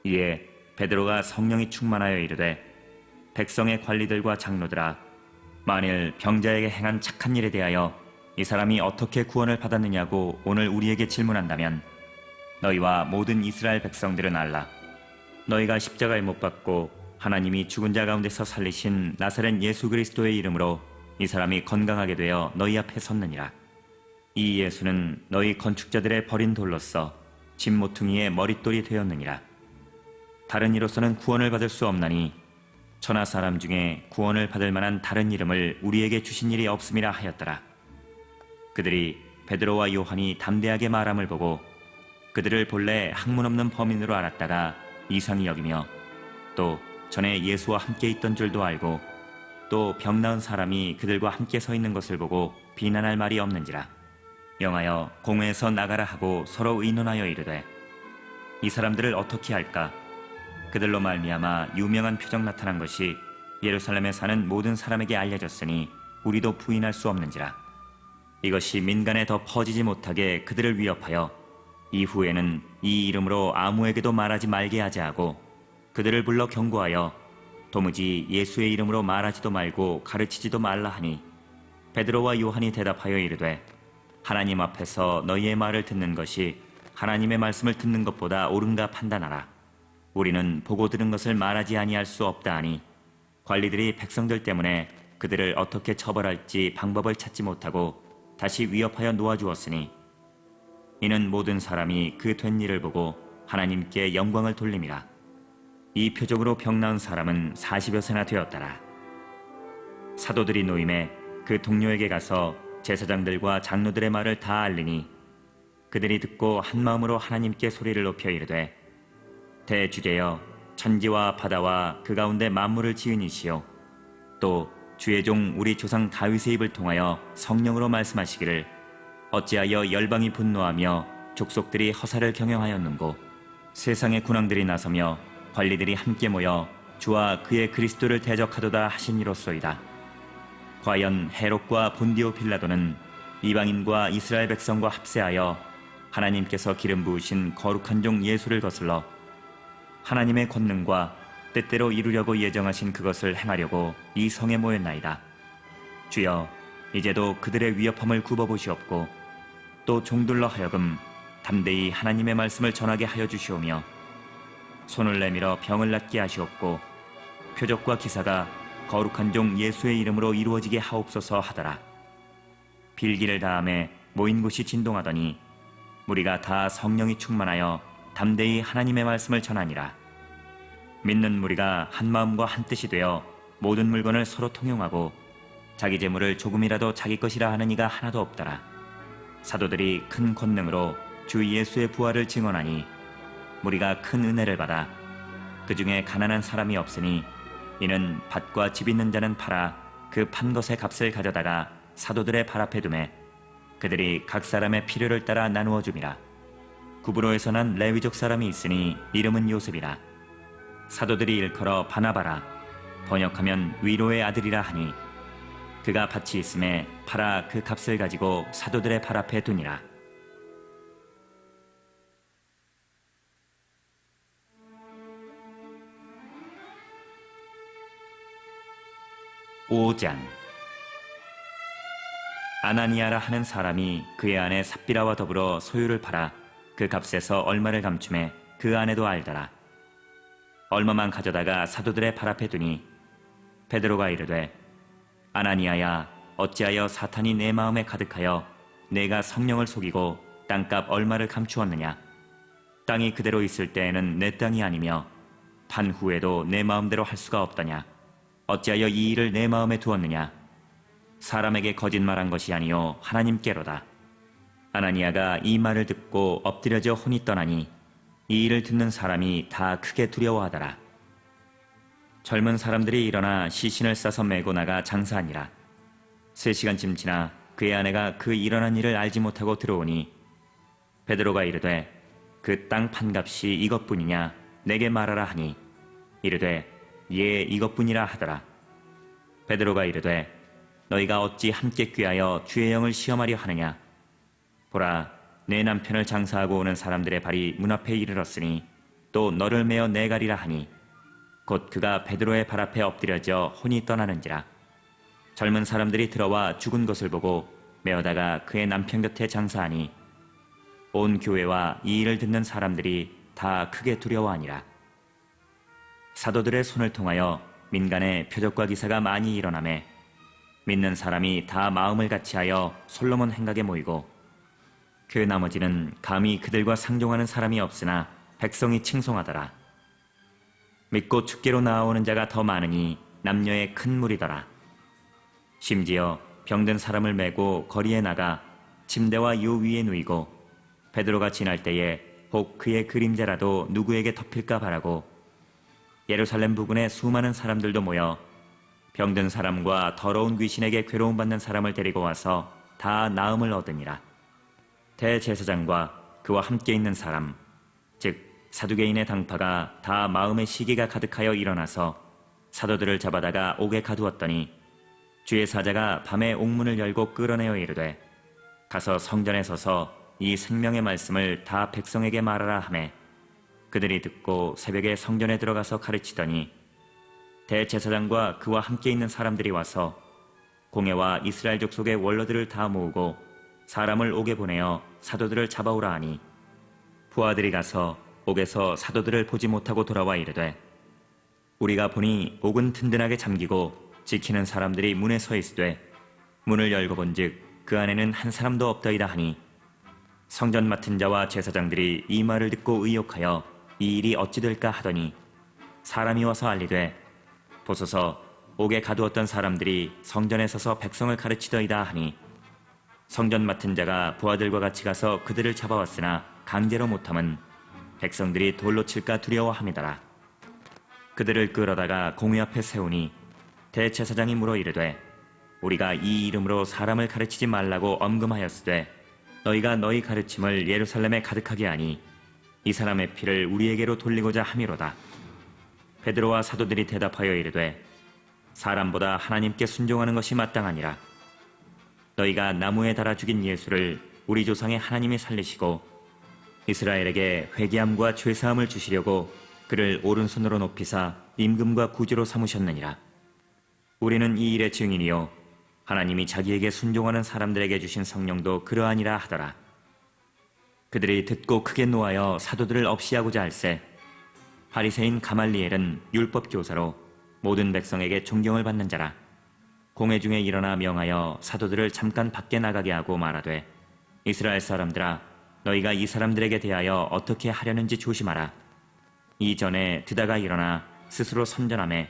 이에 베드로가 성령이 충만하여 이르되 백성의 관리들과 장로들아 만일 병자에게 행한 착한 일에 대하여 이 사람이 어떻게 구원을 받았느냐고 오늘 우리에게 질문한다면 너희와 모든 이스라엘 백성들은 알라. 너희가 십자가에 못 박고 하나님이 죽은 자 가운데서 살리신 나사렛 예수 그리스도의 이름으로 이 사람이 건강하게 되어 너희 앞에 섰느니라. 이 예수는 너희 건축자들의 버린 돌로서 집 모퉁이의 머릿돌이 되었느니라. 다른 이로서는 구원을 받을 수 없나니 천하 사람 중에 구원을 받을 만한 다른 이름을 우리에게 주신 일이 없음이라 하였더라. 그들이 베드로와 요한이 담대하게 말함을 보고 그들을 본래 학문 없는 범인으로 알았다가 이상히 여기며 또 전에 예수와 함께 있던 줄도 알고 또 병 나은 사람이 그들과 함께 서 있는 것을 보고 비난할 말이 없는지라. 명하여 공회에서 나가라 하고 서로 의논하여 이르되 이 사람들을 어떻게 할까? 그들로 말미암아 유명한 표적 나타난 것이 예루살렘에 사는 모든 사람에게 알려졌으니 우리도 부인할 수 없는지라. 이것이 민간에 더 퍼지지 못하게 그들을 위협하여 이후에는 이 이름으로 아무에게도 말하지 말게 하자 하고 그들을 불러 경고하여 도무지 예수의 이름으로 말하지도 말고 가르치지도 말라 하니 베드로와 요한이 대답하여 이르되 하나님 앞에서 너희의 말을 듣는 것이 하나님의 말씀을 듣는 것보다 옳은가 판단하라. 우리는 보고 들은 것을 말하지 아니할 수 없다 하니 관리들이 백성들 때문에 그들을 어떻게 처벌할지 방법을 찾지 못하고 다시 위협하여 놓아주었으니 이는 모든 사람이 그 된 일을 보고 하나님께 영광을 돌림이라. 이 표적으로 병 나은 사람은 40여 세나 되었더라. 사도들이 노임에 그 동료에게 가서 제사장들과 장로들의 말을 다 알리니 그들이 듣고 한 마음으로 하나님께 소리를 높여 이르되 대주제여 천지와 바다와 그 가운데 만물을 지은 이시요 또 주의 종 우리 조상 다윗의 입을 통하여 성령으로 말씀하시기를 어찌하여 열방이 분노하며 족속들이 허사를 경영하였는고 세상의 군왕들이 나서며 관리들이 함께 모여 주와 그의 그리스도를 대적하도다 하시니로소이다. 과연 헤롯과 본디오 빌라도는 이방인과 이스라엘 백성과 합세하여 하나님께서 기름 부으신 거룩한 종 예수를 거슬러 하나님의 권능과 뜻대로 이루려고 예정하신 그것을 행하려고 이 성에 모였나이다. 주여, 이제도 그들의 위협함을 굽어보시옵고 또 종들로 하여금 담대히 하나님의 말씀을 전하게 하여 주시오며 손을 내밀어 병을 낫게 하시옵고 표적과 기사가 거룩한 종 예수의 이름으로 이루어지게 하옵소서 하더라. 빌기를 다함에 모인 곳이 진동하더니 무리가 다 성령이 충만하여 담대히 하나님의 말씀을 전하니라. 믿는 무리가 한 마음과 한 뜻이 되어 모든 물건을 서로 통용하고 자기 재물을 조금이라도 자기 것이라 하는 이가 하나도 없더라. 사도들이 큰 권능으로 주 예수의 부활을 증언하니 무리가 큰 은혜를 받아 그 중에 가난한 사람이 없으니 이는 밭과 집 있는 자는 팔아 그 판 것의 값을 가져다가 사도들의 발 앞에 두매 그들이 각 사람의 필요를 따라 나누어 줌이라. 구브로에서 난 레위족 사람이 있으니 이름은 요셉이라. 사도들이 일컬어 바나바라 번역하면 위로의 아들이라 하니 그가 밭이 있음에 팔아 그 값을 가지고 사도들의 발 앞에 두니라. 오장. 아나니아라 하는 사람이 그의 아내 삽비라와 더불어 소유를 팔아 그 값에서 얼마를 감춤해 그 아내도 알더라. 얼마만 가져다가 사도들의 발 앞에 두니 베드로가 이르되 아나니아야 어찌하여 사탄이 내 마음에 가득하여 내가 성령을 속이고 땅값 얼마를 감추었느냐. 땅이 그대로 있을 때에는 내 땅이 아니며 판 후에도 내 마음대로 할 수가 없더냐. 어찌하여 이 일을 내 마음에 두었느냐. 사람에게 거짓말한 것이 아니요 하나님께로다. 아나니아가 이 말을 듣고 엎드려져 혼이 떠나니 이 일을 듣는 사람이 다 크게 두려워하더라. 젊은 사람들이 일어나 시신을 싸서 메고 나가 장사하니라. 3시간쯤 지나 그의 아내가 그 일어난 일을 알지 못하고 들어오니 베드로가 이르되 그 땅 판값이 이것뿐이냐 내게 말하라 하니 이르되 예 이것뿐이라 하더라. 베드로가 이르되 너희가 어찌 함께 꾀하여 주의 영을 시험하려 하느냐. 보라 내 남편을 장사하고 오는 사람들의 발이 문 앞에 이르렀으니 또 너를 메어 내가리라 하니 곧 그가 베드로의 발 앞에 엎드려져 혼이 떠나는지라. 젊은 사람들이 들어와 죽은 것을 보고 메어다가 그의 남편 곁에 장사하니 온 교회와 이 일을 듣는 사람들이 다 크게 두려워하니라. 사도들의 손을 통하여 민간에 표적과 기사가 많이 일어나매 믿는 사람이 다 마음을 같이하여 솔로몬 행각에 모이고 그 나머지는 감히 그들과 상종하는 사람이 없으나 백성이 칭송하더라. 믿고 죽게로 나아오는 자가 더 많으니 남녀의 큰 무리더라. 심지어 병든 사람을 메고 거리에 나가 침대와 요 위에 누이고 베드로가 지날 때에 혹 그의 그림자라도 누구에게 덮일까 바라고 예루살렘 부근에 수많은 사람들도 모여 병든 사람과 더러운 귀신에게 괴로움받는 사람을 데리고 와서 다 나음을 얻으니라. 대제사장과 그와 함께 있는 사람 즉 사두개인의 당파가 다 마음의 시기가 가득하여 일어나서 사도들을 잡아다가 옥에 가두었더니 주의 사자가 밤에 옥문을 열고 끌어내어 이르되 가서 성전에 서서 이 생명의 말씀을 다 백성에게 말하라 하매 그들이 듣고 새벽에 성전에 들어가서 가르치더니 대제사장과 그와 함께 있는 사람들이 와서 공회와 이스라엘 족속의 원로들을 다 모으고 사람을 옥에 보내어 사도들을 잡아오라 하니 부하들이 가서 옥에서 사도들을 보지 못하고 돌아와 이르되 우리가 보니 옥은 든든하게 잠기고 지키는 사람들이 문에 서 있으되 문을 열고 본즉 그 안에는 한 사람도 없더이다 하니 성전 맡은 자와 제사장들이 이 말을 듣고 의혹하여 이 일이 어찌 될까 하더니 사람이 와서 알리되 보소서 옥에 가두었던 사람들이 성전에 서서 백성을 가르치더이다 하니 성전 맡은 자가 부하들과 같이 가서 그들을 잡아왔으나 강제로 못함은 백성들이 돌로 칠까 두려워함이더라. 그들을 끌어다가 공회 앞에 세우니 대제사장이 물어 이르되 우리가 이 이름으로 사람을 가르치지 말라고 엄금하였으되 너희가 너희 가르침을 예루살렘에 가득하게 하니 이 사람의 피를 우리에게로 돌리고자 함이로다. 베드로와 사도들이 대답하여 이르되 사람보다 하나님께 순종하는 것이 마땅하니라. 너희가 나무에 달아 죽인 예수를 우리 조상의 하나님이 살리시고 이스라엘에게 회개함과 죄사함을 주시려고 그를 오른손으로 높이사 임금과 구주로 삼으셨느니라. 우리는 이 일의 증인이요 하나님이 자기에게 순종하는 사람들에게 주신 성령도 그러하니라 하더라. 그들이 듣고 크게 노하여 사도들을 없이하고자 할세 바리새인 가말리엘은 율법 교사로 모든 백성에게 존경을 받는 자라. 공회 중에 일어나 명하여 사도들을 잠깐 밖에 나가게 하고 말하되 이스라엘 사람들아 너희가 이 사람들에게 대하여 어떻게 하려는지 조심하라. 이전에 드다가 일어나 스스로 선전하매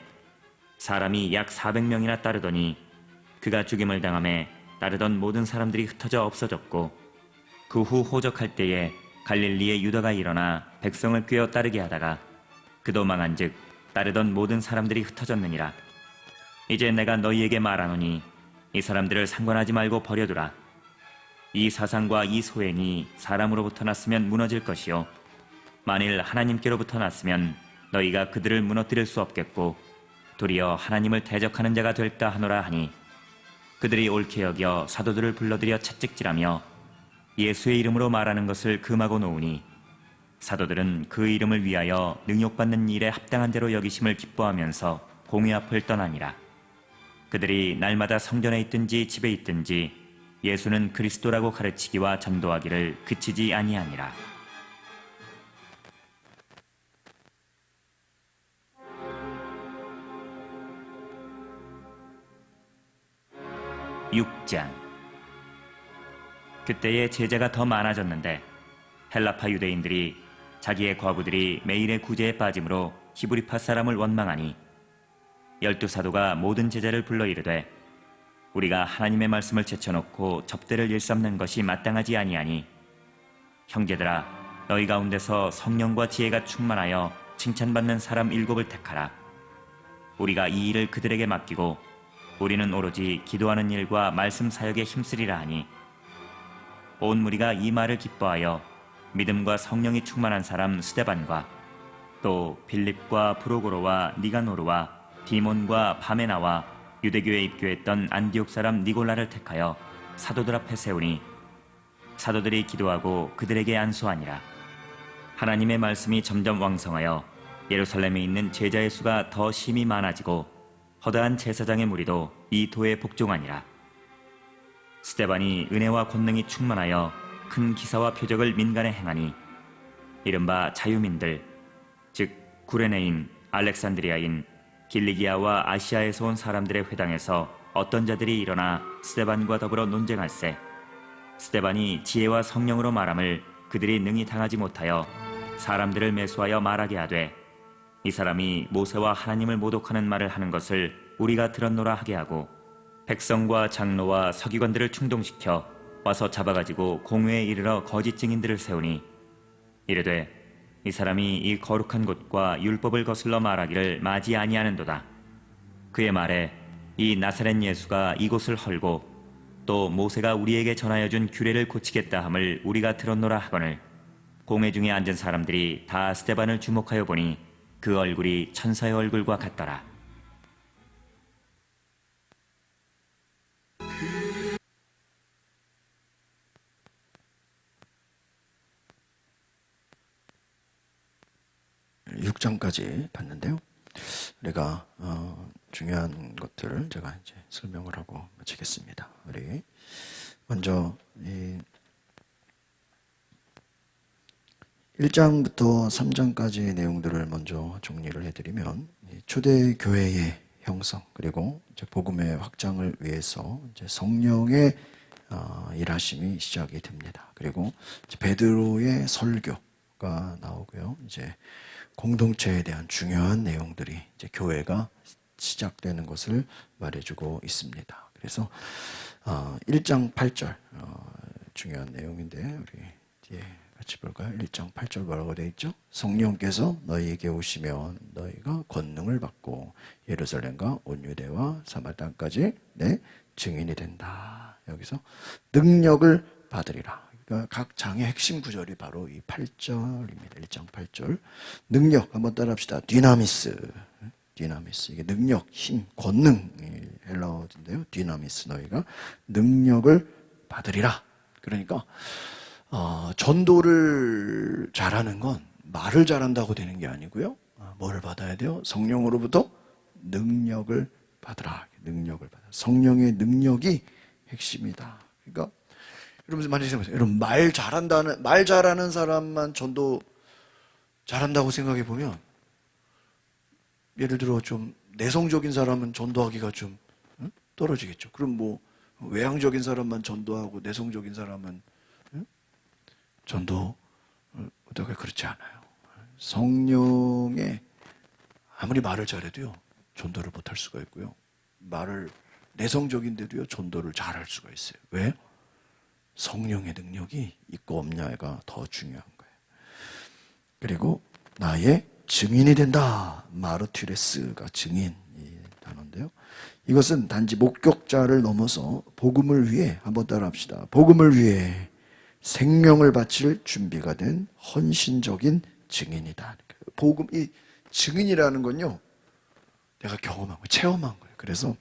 사람이 약 400명이나 따르더니 그가 죽임을 당함에 따르던 모든 사람들이 흩어져 없어졌고 그 후 호적할 때에 갈릴리의 유다가 일어나 백성을 꿰어 따르게 하다가 그도 망한즉 따르던 모든 사람들이 흩어졌느니라. 이제 내가 너희에게 말하노니 이 사람들을 상관하지 말고 버려두라. 이 사상과 이 소행이 사람으로부터 났으면 무너질 것이요 만일 하나님께로부터 났으면 너희가 그들을 무너뜨릴 수 없겠고 도리어 하나님을 대적하는 자가 될까 하노라 하니 그들이 옳게 여겨 사도들을 불러들여 채찍질하며 예수의 이름으로 말하는 것을 금하고 놓으니 사도들은 그 이름을 위하여 능욕받는 일에 합당한 대로 여기심을 기뻐하면서 공회 앞을 떠나니라. 그들이 날마다 성전에 있든지 집에 있든지 예수는 그리스도라고 가르치기와 전도하기를 그치지 아니하니라. (6장) 그때에 제자가 더 많아졌는데 헬라파 유대인들이 자기의 과부들이 매일의 구제에 빠짐으로 히브리파 사람을 원망하니 12사도가 모든 제자를 불러 이르되 우리가 하나님의 말씀을 제쳐놓고 접대를 일삼는 것이 마땅하지 아니하니 형제들아 너희 가운데서 성령과 지혜가 충만하여 칭찬받는 사람 7을 택하라. 우리가 이 일을 그들에게 맡기고 우리는 오로지 기도하는 일과 말씀 사역에 힘쓰리라 하니 온 무리가 이 말을 기뻐하여 믿음과 성령이 충만한 사람 스데반과 또 빌립과 브로고로와 니가노르와 디몬과 바메나와 유대교에 입교했던 안디옥 사람 니골라를 택하여 사도들 앞에 세우니 사도들이 기도하고 그들에게 안수하니라. 하나님의 말씀이 점점 왕성하여 예루살렘에 있는 제자의 수가 더 심히 많아지고 허다한 제사장의 무리도 이 도에 복종하니라. 스데반이 은혜와 권능이 충만하여 큰 기사와 표적을 민간에 행하니 이른바 자유민들 즉 구레네인, 알렉산드리아인, 길리기아와 아시아에서 온 사람들의 회당에서 어떤 자들이 일어나 스데반과 더불어 논쟁할세 스데반이 지혜와 성령으로 말함을 그들이 능히 당하지 못하여 사람들을 매수하여 말하게 하되 이 사람이 모세와 하나님을 모독하는 말을 하는 것을 우리가 들었노라 하게 하고 백성과 장로와 서기관들을 충동시켜 와서 잡아가지고 공회에 이르러 거짓 증인들을 세우니 이르되 이 사람이 이 거룩한 곳과 율법을 거슬러 말하기를 마지 아니하는도다. 그의 말에 이 나사렛 예수가 이곳을 헐고 또 모세가 우리에게 전하여 준 규례를 고치겠다 함을 우리가 들었노라 하거늘 공회 중에 앉은 사람들이 다 스데반을 주목하여 보니 그 얼굴이 천사의 얼굴과 같더라. (6장까지) 봤는데요. 우리가 중요한 것들을 제가 이제 설명을 하고 마치겠습니다. 우리 먼저 1장부터 3장까지의 내용들을 먼저 정리를 해드리면 초대교회의 형성 그리고 이제 복음의 확장을 위해서 이제 성령의 일하심이 시작이 됩니다. 그리고 이제 베드로의 설교가 나오고요. 이제 공동체에 대한 중요한 내용들이 이제 교회가 시작되는 것을 말해주고 있습니다. 그래서 1장 8절 중요한 내용인데 우리 뒤에 같이 볼까요? 1장 8절 뭐라고 되어 있죠? 성령께서 너희에게 오시면 너희가 권능을 받고 예루살렘과 온 유대와 사마리아 땅까지 내 증인이 된다. 여기서 능력을 받으리라. 그러니까 각 장의 핵심 구절이 바로 이 8절입니다. 1장 8절. 능력 한번 따라합시다. 디나미스. 이게 능력, 힘, 권능 헬라어인데요. 디나미스 너희가 능력을 받으리라. 그러니까 전도를 잘하는 건 말을 잘한다고 되는 게 아니고요. 뭐를 받아야 돼요? 성령으로부터 능력을 받으라. 능력을 받아. 성령의 능력이 핵심이다. 그러니까 여러분 많이 생각해보세요. 여러분 말 잘하는 사람만 전도 잘한다고 생각해 보면 예를 들어 좀 내성적인 사람은 전도하기가 좀 떨어지겠죠. 그럼 뭐 외향적인 사람만 전도하고 내성적인 사람은 전도 어떻게 그렇지 않아요. 성령의 아무리 말을 잘해도요 전도를 못할 수가 있고요. 말을 내성적인데도요 전도를 잘할 수가 있어요. 왜? 성령의 능력이 있고 없냐가 더 중요한 거예요. 그리고 나의 증인이 된다. 마르티레스가 증인 이 단어인데요. 이것은 단지 목격자를 넘어서 복음을 위해 한번 따라합시다. 복음을 위해 생명을 바칠 준비가 된 헌신적인 증인이다. 복음 이 증인이라는 건요. 내가 경험한 거, 체험한 거예요. 그래서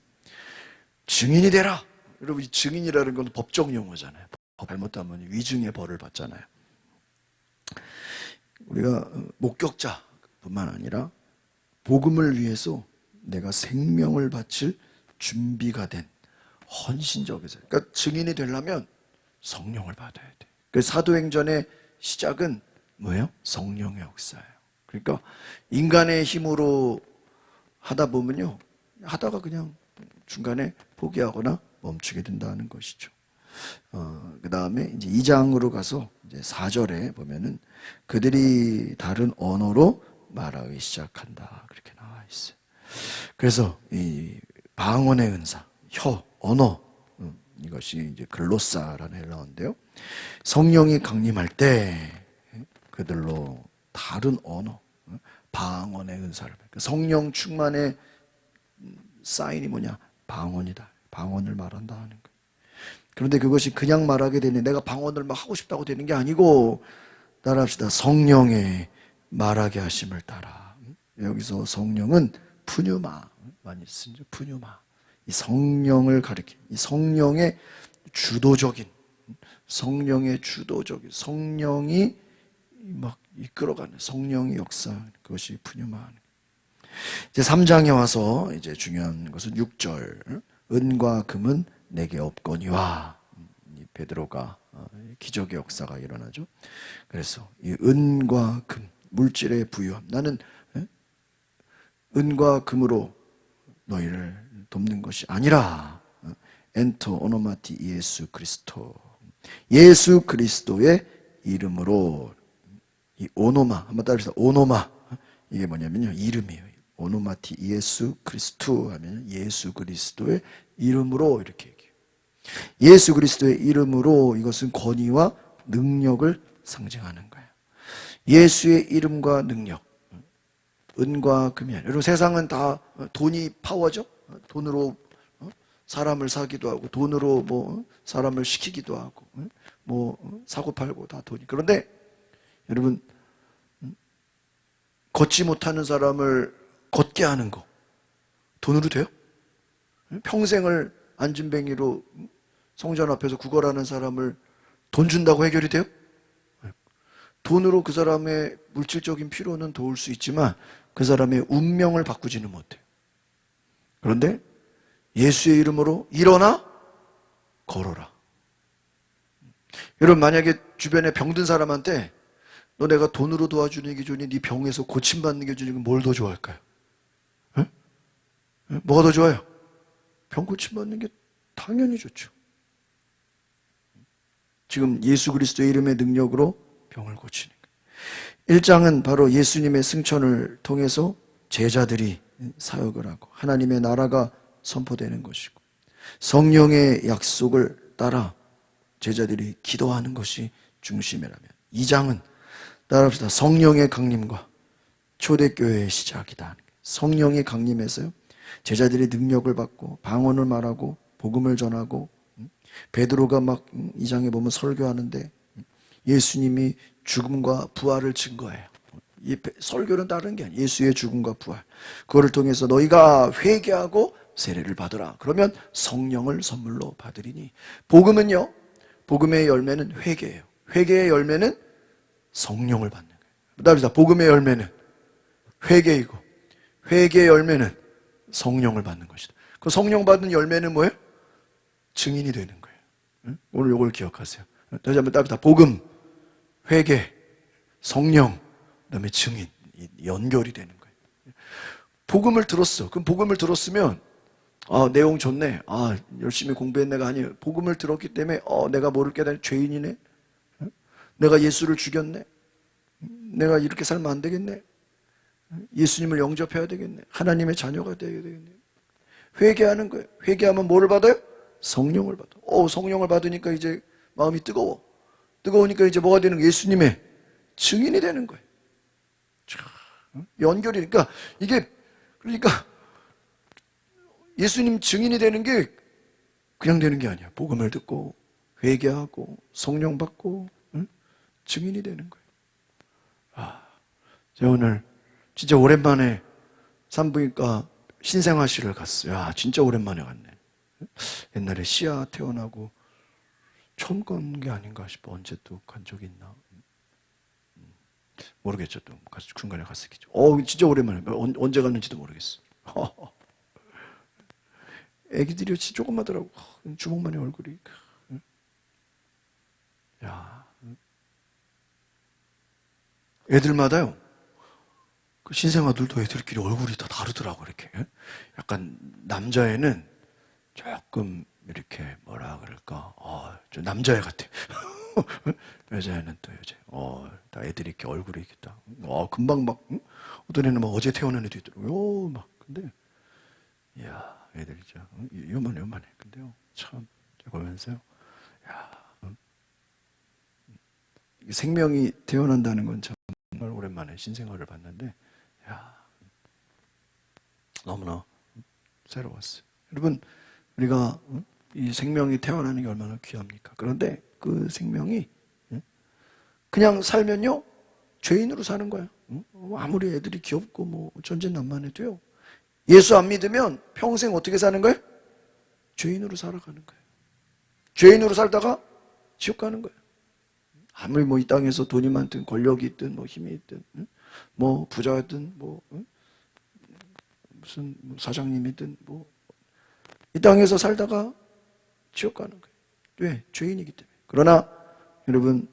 증인이 되라. 여러분 이 증인이라는 건 법적 용어잖아요. 잘못하면 위증의 벌을 받잖아요. 우리가 목격자뿐만 아니라 복음을 위해서 내가 생명을 바칠 준비가 된 헌신적인 사람. 그러니까 증인이 되려면 성령을 받아야 돼. 그 사도행전의 시작은 뭐예요? 성령의 역사예요. 그러니까 인간의 힘으로 하다 보면요, 하다가 그냥 중간에 포기하거나 멈추게 된다는 것이죠. 그 다음에 이제 2장으로 가서 이제 4절에 보면은 그들이 다른 언어로 말하기 시작한다. 그렇게 나와 있어요. 그래서 이 방언의 은사, 혀, 언어, 이것이 이제 글로사라는 헬라어인데요. 성령이 강림할 때 그들로 다른 언어, 방언의 은사를. 성령 충만의 사인이 뭐냐? 방언이다. 방언을 말한다 하는 거예요. 그런데 그것이 그냥 말하게 되는, 내가 방언을 막 하고 싶다고 되는 게 아니고, 따라합시다. 성령의 말하게 하심을 따라. 여기서 성령은 푸뉴마, 많이 쓰죠. 푸뉴마. 이 성령을 가리켜, 이 성령의 주도적인, 성령이 막 이끌어가는 성령의 역사, 그것이 푸뉴마. 이제 3장에 와서 이제 중요한 것은 6절. 은과 금은 내게 없거니와. 베드로가 기적의 역사가 일어나죠. 그래서 이 은과 금, 물질의 부유함. 나는 은과 금으로 너희를 돕는 것이 아니라 엔토 오노마티 예수 그리스도. 예수 그리스도의 이름으로. 이 오노마 한번 따라합시다. 오노마 이게 뭐냐면요 이름이에요. 오노마티 예수 그리스도 하면 예수 그리스도의 이름으로 이렇게 얘기해요. 예수 그리스도의 이름으로 이것은 권위와 능력을 상징하는 거예요. 예수의 이름과 능력, 은과 금이 아니라. 여러분 세상은 다 돈이 파워죠. 돈으로 사람을 사기도 하고 돈으로 뭐 사람을 시키기도 하고 뭐 사고 팔고 다 돈이. 그런데 여러분 걷지 못하는 사람을 걷게 하는 거 돈으로 돼요? 평생을 안진뱅이로 성전 앞에서 구걸하는 사람을 돈 준다고 해결이 돼요? 돈으로 그 사람의 물질적인 필요는 도울 수 있지만 그 사람의 운명을 바꾸지는 못해요. 그런데 예수의 이름으로 일어나 걸어라. 여러분 만약에 주변에 병든 사람한테 너 내가 돈으로 도와주는 게 좋니? 네 병에서 고침받는 게 좋니? 뭘 더 좋아할까요? 에? 에? 뭐가 더 좋아요? 병 고침받는 게 당연히 좋죠. 지금 예수 그리스도의 이름의 능력으로 병을 고치는 거예요. 1장은 바로 예수님의 승천을 통해서 제자들이 사역을 하고 하나님의 나라가 선포되는 것이고 성령의 약속을 따라 제자들이 기도하는 것이 중심이라면 2장은 따라합시다. 성령의 강림과 초대교회의 시작이다. 성령이 강림해서요. 제자들이 능력을 받고 방언을 말하고 복음을 전하고 베드로가 막 2장에 보면 설교하는데 예수님이 죽음과 부활을 증거해요. 이 설교는 다른 게 아니에요. 예수의 죽음과 부활. 그거를 통해서 너희가 회개하고 세례를 받으라. 그러면 성령을 선물로 받으리니. 복음은요. 복음의 열매는 회개예요. 회개의 열매는 성령을 받는 거예요. 그다음에 복음의 열매는 회개이고 회개의 열매는 성령을 받는 것이다. 그 성령 받은 열매는 뭐예요? 증인이 되는 거예요. 응? 오늘 이걸 기억하세요. 다시 한번 답이다. 복음, 회개, 성령, 그다음에 증인. 연결이 되는 거예요. 복음을 들었어. 그럼 복음을 들었으면 내용 좋네. 열심히 공부했네가 아니에요. 복음을 들었기 때문에 내가 모를 깨달은 죄인이네. 내가 예수를 죽였네. 내가 이렇게 살면 안 되겠네. 예수님을 영접해야 되겠네. 하나님의 자녀가 되어야 되겠네. 회개하는 거예요. 회개하면 뭐를 받아요? 성령을 받아. 성령을 받으니까 이제 마음이 뜨거워. 뜨거우니까 이제 뭐가 되는 거예요? 예수님의 증인이 되는 거예요. 연결이. 그러니까 이게 예수님 증인이 되는 게 그냥 되는 게 아니야. 복음을 듣고 회개하고 성령 받고 증인이 되는 거예요. 제가 오늘 진짜 오랜만에 산부인과 신생아실을 갔어요. 진짜 오랜만에 갔네. 옛날에 시아 태어나고 처음 간 게 아닌가 싶어. 언제 또 간 적이 있나? 모르겠죠. 또 중간에 갔었겠죠. 진짜 오랜만에. 언제 갔는지도 모르겠어. 애기들이 진짜 조그마더라고. 주먹만의 얼굴이. 애들마다요. 그 신생아들도 애들끼리 얼굴이 다 다르더라고. 이렇게. 약간 남자애는 조금 이렇게 뭐라 그럴까? 좀 남자애 같아. 여자애는 또 여자. 다 애들이 이렇게 얼굴이 이렇게 딱. 금방 막 어떤 애는 막 어제 태어난 애도 있더라고요. 막 근데 애들이 진짜 요만해. 근데요 참 보면서요. 생명이 태어난다는 건 정말 오랜만에 신생아를 봤는데 너무나 새로웠어요. 여러분 우리가 이 생명이 태어나는 게 얼마나 귀합니까? 그런데 그 생명이 그냥 살면요 죄인으로 사는 거예요. 아무리 애들이 귀엽고 뭐 전진난만해도요 예수 안 믿으면 평생 어떻게 사는 거예요? 죄인으로 살아가는 거예요. 죄인으로 살다가 지옥 가는 거예요. 아무리 뭐 이 땅에서 돈이 많든 권력이 있든 뭐 힘이 있든 뭐 부자든 뭐 무슨 사장님이든 뭐 이 땅에서 살다가 지옥 가는 거예요. 왜? 죄인이기 때문에. 그러나 여러분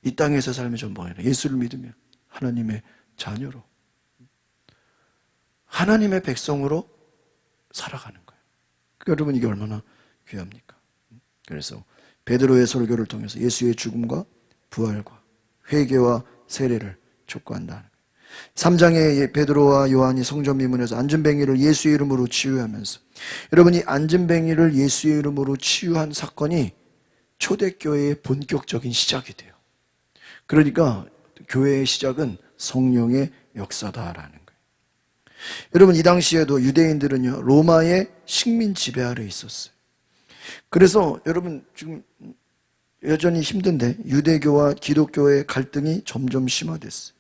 이 땅에서 살면 좀 뭐예요? 예수를 믿으면 하나님의 자녀로 하나님의 백성으로 살아가는 거예요. 여러분 이게 얼마나 귀합니까? 그래서 베드로의 설교를 통해서 예수의 죽음과 부활과 회개와 세례를 촉구한다는 거예요. 3장에 베드로와 요한이 성전 미문에서 앉은뱅이를 예수의 이름으로 치유하면서 여러분이 앉은뱅이를 예수의 이름으로 치유한 사건이 초대교회의 본격적인 시작이 돼요. 그러니까 교회의 시작은 성령의 역사다라는 거예요. 여러분 이 당시에도 유대인들은요 로마의 식민 지배 아래 있었어요. 그래서 여러분 지금 여전히 힘든데 유대교와 기독교의 갈등이 점점 심화됐어요.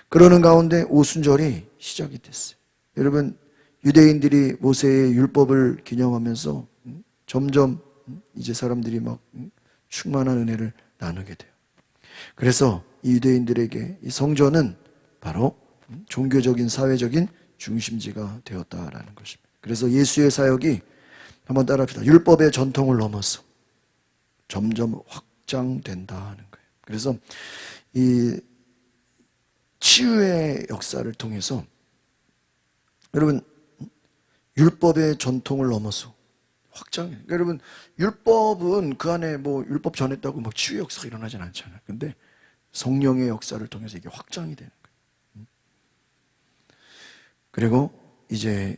그러는 가운데 오순절이 시작이 됐어요. 여러분 유대인들이 모세의 율법을 기념하면서 점점 이제 사람들이 막 충만한 은혜를 나누게 돼요. 그래서 이 유대인들에게 이 성전은 바로 종교적인 사회적인 중심지가 되었다라는 것입니다. 그래서 예수의 사역이 한번 따라합시다. 율법의 전통을 넘어서 점점 확장된다 하는 거예요. 그래서 이 치유의 역사를 통해서 여러분 율법의 전통을 넘어서 확장해. 그러니까 여러분 율법은 그 안에 뭐 율법 전했다고 막 치유 역사가 일어나진 않잖아요. 근데 성령의 역사를 통해서 이게 확장이 되는 거예요. 그리고 이제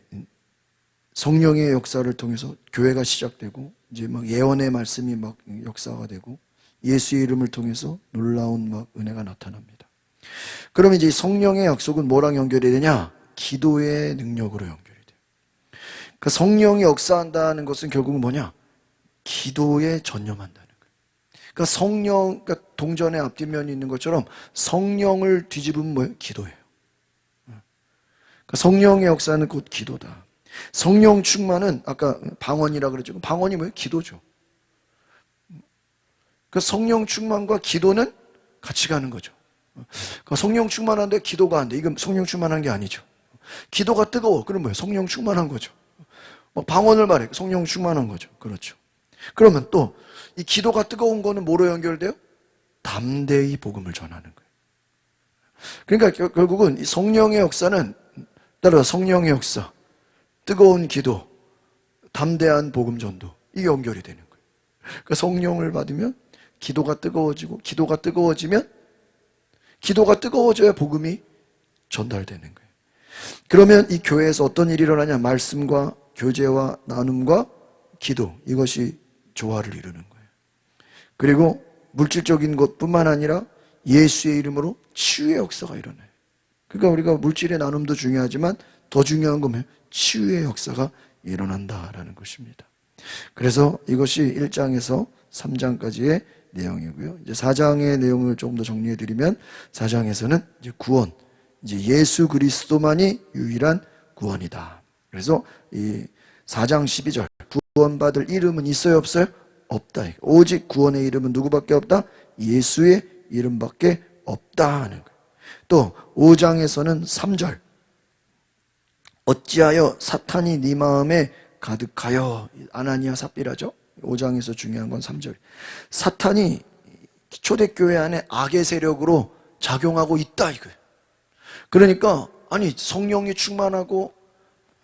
성령의 역사를 통해서 교회가 시작되고 이제 막 예언의 말씀이 막 역사가 되고 예수의 이름을 통해서 놀라운 막 은혜가 나타납니다. 그럼 이제 성령의 약속은 뭐랑 연결이 되냐? 기도의 능력으로 연결이 돼요. 그러니까 성령이 역사한다는 것은 결국은 뭐냐? 기도에 전념한다는 거예요. 그러니까 그러니까 동전의 앞뒷면이 있는 것처럼 성령을 뒤집으면 뭐예요? 기도예요. 그러니까 성령의 역사는 곧 기도다. 성령 충만은 아까 방언이라 그랬죠. 방언이 뭐예요? 기도죠. 그 성령 충만과 기도는 같이 가는 거죠. 그러니까 성령 충만한데 기도가 안 돼. 이건 성령 충만한 게 아니죠. 기도가 뜨거워. 그럼 뭐예요? 성령 충만한 거죠. 방언을 말해. 성령 충만한 거죠. 그렇죠. 그러면 또 이 기도가 뜨거운 거는 뭐로 연결돼요? 담대히 복음을 전하는 거예요. 그러니까 결국은 이 성령의 역사는 따라서 성령의 역사, 뜨거운 기도, 담대한 복음 전도, 이게 연결이 되는 거예요. 그러니까 성령을 받으면 기도가 뜨거워지고, 기도가 뜨거워지면 기도가 뜨거워져야 복음이 전달되는 거예요. 그러면 이 교회에서 어떤 일이 일어나냐? 말씀과 교제와 나눔과 기도, 이것이 조화를 이루는 거예요. 그리고 물질적인 것뿐만 아니라 예수의 이름으로 치유의 역사가 일어나요. 그러니까 우리가 물질의 나눔도 중요하지만 더 중요한 건 뭐예요? 치유의 역사가 일어난다라는 것입니다. 그래서 이것이 1장에서 3장까지의 내용이고요. 이제 4장의 내용을 조금 더 정리해 드리면 4장에서는 이제 구원, 이제 예수 그리스도만이 유일한 구원이다. 그래서 이 4장 12절 구원받을 이름은 있어요, 없어요? 없다. 오직 구원의 이름은 누구밖에 없다? 예수의 이름밖에 없다 하는 거예요. 또 5장에서는 3절 어찌하여 사탄이 네 마음에 가득하여, 아나니아 삽비라죠. 5장에서 중요한 건 3절. 사탄이 초대교회 안에 악의 세력으로 작용하고 있다 이거예요. 그러니까 아니 성령이 충만하고,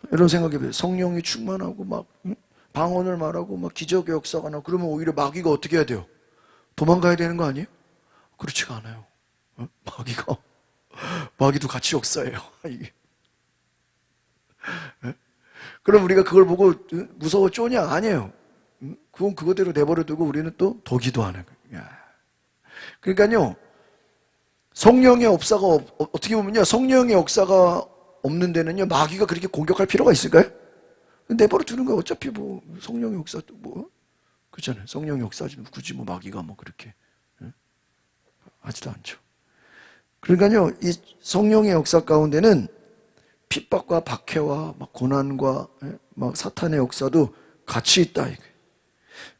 여러분 생각해보세요. 성령이 충만하고 막 방언을 말하고 막 기적의 역사가 나고 그러면 오히려 마귀가 어떻게 해야 돼요? 도망가야 되는 거 아니에요? 그렇지가 않아요. 마귀도 같이 역사해요. 이게. 그럼 우리가 그걸 보고 무서워 쪼냐? 아니에요. 그건 그거대로 내버려 두고 우리는 또 더 기도하는 거예요. 그러니까요, 성령의 역사가 어떻게 보면요, 성령의 역사가 없는 데는요, 마귀가 그렇게 공격할 필요가 있을까요? 내버려 두는 거예요. 어차피 뭐 성령의 역사도 뭐 그렇잖아요. 성령의 역사지 굳이 뭐 마귀가 뭐 그렇게 하지도 않죠. 그러니까요, 이 성령의 역사 가운데는 핍박과 박해와 막 고난과 막 사탄의 역사도 같이 있다 이거예요.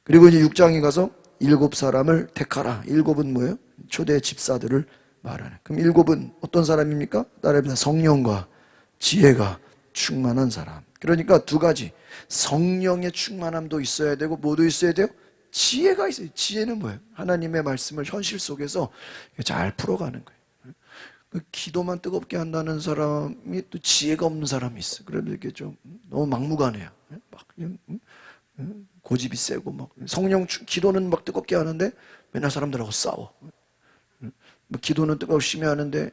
그리고 이제 6장에 가서 7사람을 택하라. 7은 뭐예요? 초대 집사들을 말하는. 그럼 7은 어떤 사람입니까? 따라합니다. 성령과 지혜가 충만한 사람. 그러니까 두 가지, 성령의 충만함도 있어야 되고 뭐도 있어야 돼요? 지혜가 있어요. 지혜는 뭐예요? 하나님의 말씀을 현실 속에서 잘 풀어가는 거예요. 기도만 뜨겁게 한다는 사람이 또 지혜가 없는 사람이 있어. 그래도 이게 좀 너무 막무가내야. 막 고집이 세고 막 기도는 막 뜨겁게 하는데 맨날 사람들하고 싸워. 기도는 뜨겁게 하는데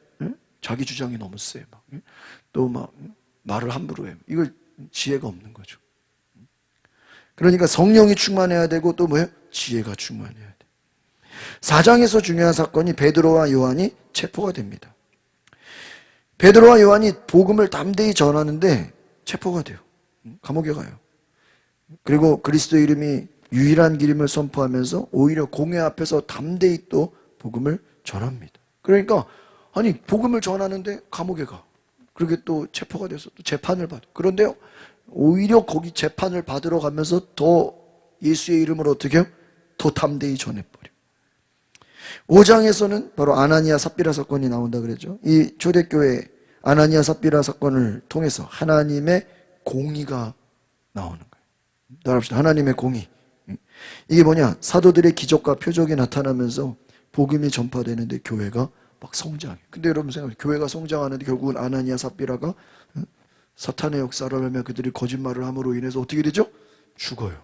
자기 주장이 너무 세. 또 막 말을 함부로 해. 이거 지혜가 없는 거죠. 그러니까 성령이 충만해야 되고 또 뭐예요? 지혜가 충만해야 돼. 4장에서 중요한 사건이 베드로와 요한이 체포가 됩니다. 베드로와 요한이 복음을 담대히 전하는데 체포가 돼요. 감옥에 가요. 그리고 그리스도의 이름이 유일한 길임을 선포하면서 오히려 공회 앞에서 담대히 또 복음을 전합니다. 그러니까 아니 복음을 전하는데 감옥에 가. 그렇게 또 체포가 돼서 또 재판을 받아. 그런데요, 오히려 거기 재판을 받으러 가면서 더 예수의 이름을 어떻게 해요? 더 담대히 전해버려. 5장에서는 바로 아나니아 삽비라 사건이 나온다 그랬죠. 이 초대교회 아나니아 삽비라 사건을 통해서 하나님의 공의가 나오는 거예요. 따라합시다. 하나님의 공의. 이게 뭐냐? 사도들의 기적과 표적이 나타나면서 복음이 전파되는데 교회가 막 성장해. 근데 여러분 생각해, 교회가 성장하는데 결국은 아나니아 삽비라가 사탄의 역사를 하며 그들이 거짓말을 함으로 인해서 어떻게 되죠? 죽어요.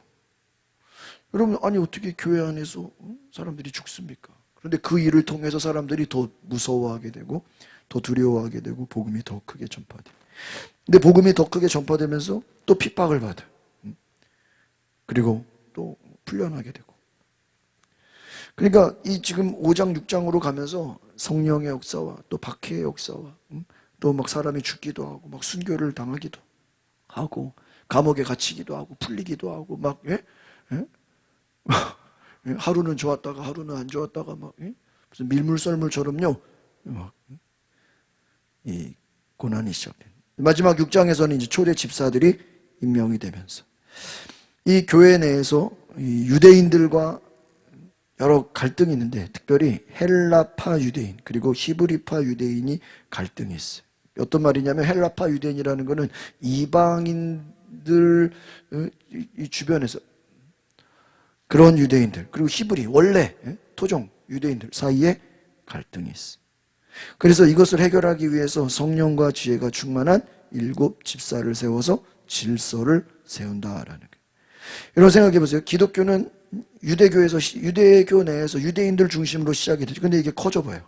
여러분, 아니 어떻게 교회 안에서 사람들이 죽습니까? 그런데 그 일을 통해서 사람들이 더 무서워하게 되고 더 두려워하게 되고 복음이 더 크게 전파돼. 근데 복음이 더 크게 전파되면서 또 핍박을 받아. 그리고 또 풀려나게 되고. 그러니까 이 지금 5장 6장으로 가면서 성령의 역사와 또 박해의 역사와 또 막 사람이 죽기도 하고 막 순교를 당하기도 하고 감옥에 gat히기도 하고 풀리기도 하고 막 하루는 좋았다가 하루는 안 좋았다가 막 무슨 밀물썰물처럼요 막 이 고난이 시작된. 마지막 6장에서는 이제 초대 집사들이 임명이 되면서 이 교회 내에서 이 유대인들과 여러 갈등이 있는데 특별히 헬라파 유대인 그리고 히브리파 유대인이 갈등이 있어요. 어떤 말이냐면 헬라파 유대인이라는 것은 이방인들 이 주변에서 그런 유대인들 그리고 히브리 원래 토종 유대인들 사이에 갈등이 있어요. 그래서 이것을 해결하기 위해서 성령과 지혜가 충만한 7 집사를 세워서 질서를 세운다라는 거예요. 여러분 생각해 보세요. 기독교는 유대교에서 유대교 내에서 유대인들 중심으로 시작이 되죠. 근데 이게 커져봐요.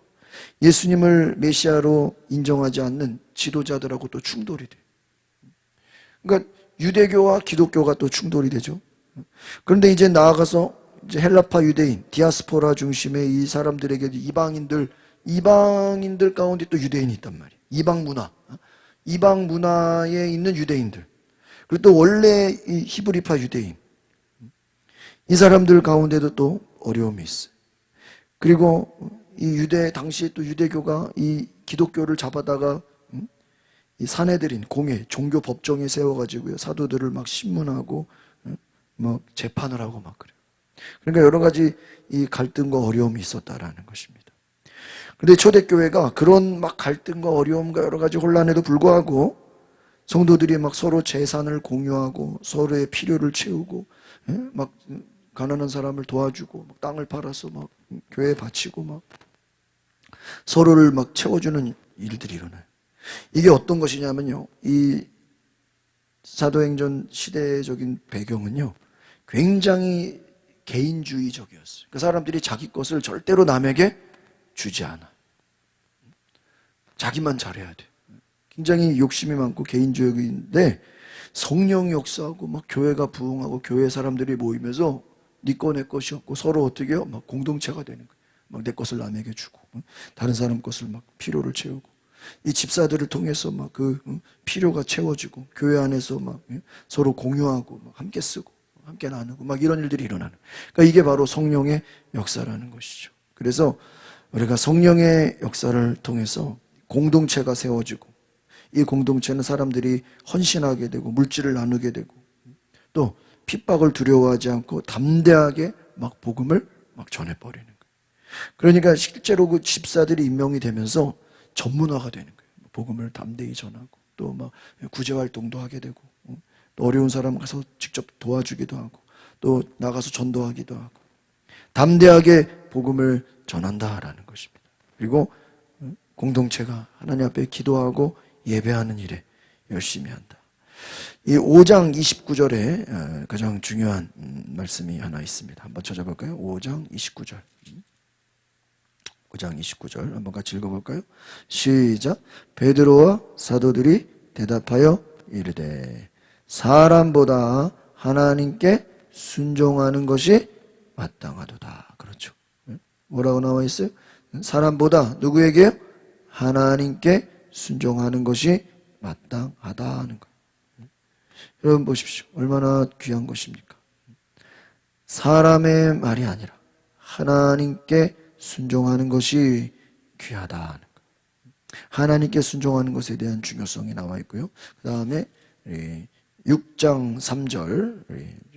예수님을 메시아로 인정하지 않는 지도자들하고 또 충돌이 돼요. 그러니까 유대교와 기독교가 또 충돌이 되죠. 그런데 이제 나아가서 이제 헬라파 유대인, 디아스포라 중심의 이 사람들에게 이방인들 가운데 또 유대인이 있단 말이에요. 이방 문화에 있는 유대인들. 그리고 또 원래 이 히브리파 유대인. 이 사람들 가운데도 또 어려움이 있어요. 그리고 이 당시 또 유대교가 이 기독교를 잡아다가 이 사내들인 공회, 종교 법정에 세워가지고요. 사도들을 막 신문하고 막 재판을 하고 막 그래요. 그러니까 여러 가지 이 갈등과 어려움이 있었다라는 것입니다. 그런데 초대교회가 그런 막 갈등과 어려움과 여러 가지 혼란에도 불구하고 성도들이 막 서로 재산을 공유하고 서로의 필요를 채우고 막 가난한 사람을 도와주고 막 땅을 팔아서 막 교회에 바치고 막 서로를 막 채워주는 일들이 일어나요. 이게 어떤 것이냐면요. 이 사도행전 시대적인 배경은요. 굉장히 개인주의적이었어요. 그 사람들이 자기 것을 절대로 남에게 주지 않아. 자기만 잘해야 돼. 굉장히 욕심이 많고 개인주의인데 성령이 역사하고 막 교회가 부흥하고 교회 사람들이 모이면서 네 거 내 것이 없고 서로 어떻게 해요? 막 공동체가 되는 거예요. 막 내 것을 남에게 주고 다른 사람 것을 막 필요를 채우고 이 집사들을 통해서 막 그 필요가 채워지고 교회 안에서 막 서로 공유하고 막 함께 쓰고 함께 나누고 막 이런 일들이 일어나는. 그러니까 이게 바로 성령의 역사라는 것이죠. 그래서 우리가 성령의 역사를 통해서 공동체가 세워지고 이 공동체는 사람들이 헌신하게 되고 물질을 나누게 되고 또 핍박을 두려워하지 않고 담대하게 막 복음을 막 전해버리는 거예요. 그러니까 실제로 그 집사들이 임명이 되면서 전문화가 되는 거예요. 복음을 담대히 전하고 또 막 구제활동도 하게 되고 또 어려운 사람 가서 직접 도와주기도 하고 또 나가서 전도하기도 하고 담대하게 복음을 전한다라는 것입니다. 그리고 공동체가 하나님 앞에 기도하고 예배하는 일에 열심히 한다. 이 5장 29절에 가장 중요한 말씀이 하나 있습니다. 한번 찾아볼까요? 5장 29절. 5장 29절 한번 같이 읽어볼까요? 시작. 베드로와 사도들이 대답하여 이르되 사람보다 하나님께 순종하는 것이 마땅하도다. 그렇죠. 뭐라고 나와 있어요? 사람보다 누구에게요? 하나님께 순종하는 것이 마땅하다는 거예요. 여러분 보십시오. 얼마나 귀한 것입니까? 사람의 말이 아니라 하나님께 순종하는 것이 귀하다는 거예요. 하나님께 순종하는 것에 대한 중요성이 나와 있고요. 그 다음에 6장 3절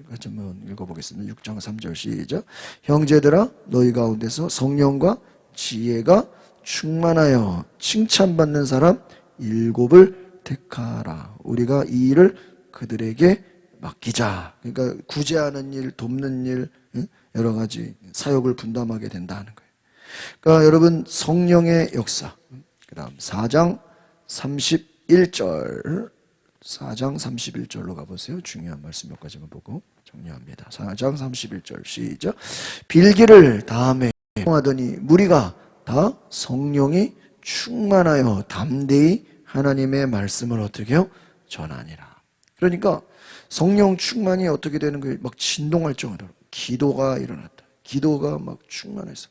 같이 한번 읽어보겠습니다. 6장 3절 시작. 형제들아 너희 가운데서 성령과 지혜가 충만하여 칭찬받는 사람 7을 택하라. 우리가 이 일을 그들에게 맡기자. 그러니까 구제하는 일, 돕는 일, 여러 가지 사역을 분담하게 된다는 거예요. 그러니까 여러분 성령의 역사. 그 다음 4장 31절 4장 31절로 가보세요. 중요한 말씀 몇 가지만 보고 정리합니다. 4장 31절 시작. 빌기를 다음에 하더니 무리가 다 성령이 충만하여 담대히 하나님의 말씀을 어떻게 해요? 전하니라. 그러니까 성령 충만이 어떻게 되는 거예요? 막 진동할 정도로 기도가 일어났다. 기도가 막 충만해서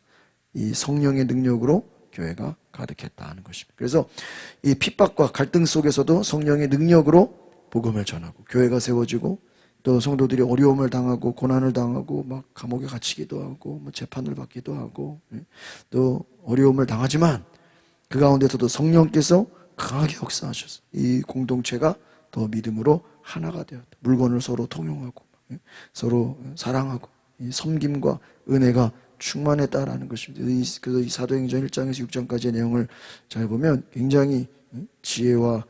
이 성령의 능력으로 교회가 가득했다 하는 것입니다. 그래서 이 핍박과 갈등 속에서도 성령의 능력으로 복음을 전하고 교회가 세워지고 또 성도들이 어려움을 당하고 고난을 당하고 막 감옥에 갇히기도 하고 뭐 재판을 받기도 하고 또 어려움을 당하지만 그 가운데서도 성령께서 강하게 역사하셔서 이 공동체가 더 믿음으로 하나가 되었다. 물건을 서로 통용하고 서로 사랑하고 이 섬김과 은혜가 충만했다라는 것입니다. 그래서 이 사도행전 1장에서 6장까지의 내용을 잘 보면 굉장히 지혜와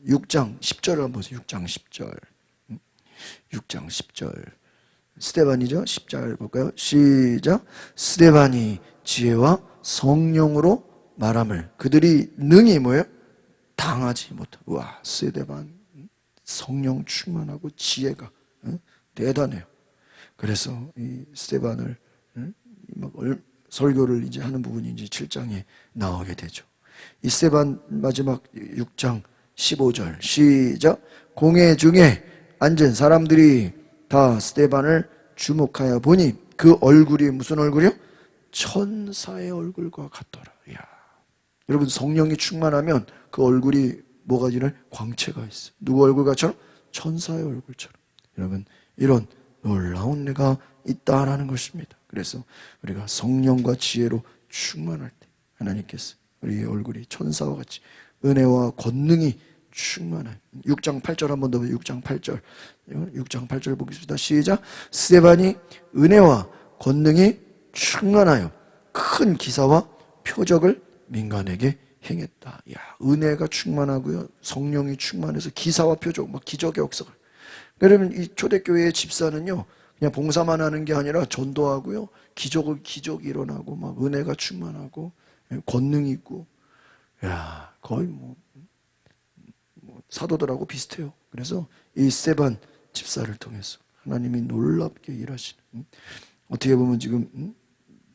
6장 10절을 한번 보세요. 6장 10절 6장 10절 스데반이죠. 10절 볼까요? 시작. 스데반이 지혜와 성령으로 말함을 그들이 능히 뭐예요? 당하지 못하고. 와, 스데반 성령 충만하고 지혜가 대단해요. 그래서 이 스데반을 설교를 이제 하는 부분이 이제 7장에 나오게 되죠. 이 스데반 마지막 6장 15절 시작. 공회 중에 앉은 사람들이 다 스데반을 주목하여 보니 그 얼굴이 무슨 얼굴이요? 천사의 얼굴과 같더라. 이야. 여러분 성령이 충만하면 그 얼굴이 뭐가 지는 광채가 있어. 누구 얼굴같처럼? 천사의 얼굴처럼. 여러분 이런 놀라운 내가 있다라는 것입니다. 그래서 우리가 성령과 지혜로 충만할 때 하나님께서 우리의 얼굴이 천사와 같이 은혜와 권능이 충만한 6장 8절 한 번 더 보세요. 6장 8절 6장 8절 보겠습니다. 시작. 스데반이 은혜와 권능이 충만하여 큰 기사와 표적을 민간에게 행했다. 야, 은혜가 충만하고요. 성령이 충만해서 기사와 표적, 막 기적의 역사가. 여러분 이 초대교회의 집사는요. 그냥 봉사만 하는 게 아니라 전도하고요. 기적이 일어나고 막 은혜가 충만하고 권능이 있고. 야, 거의 뭐 사도들하고 비슷해요. 그래서 이 스데반 집사를 통해서 하나님이 놀랍게 일하시는 어떻게 보면 지금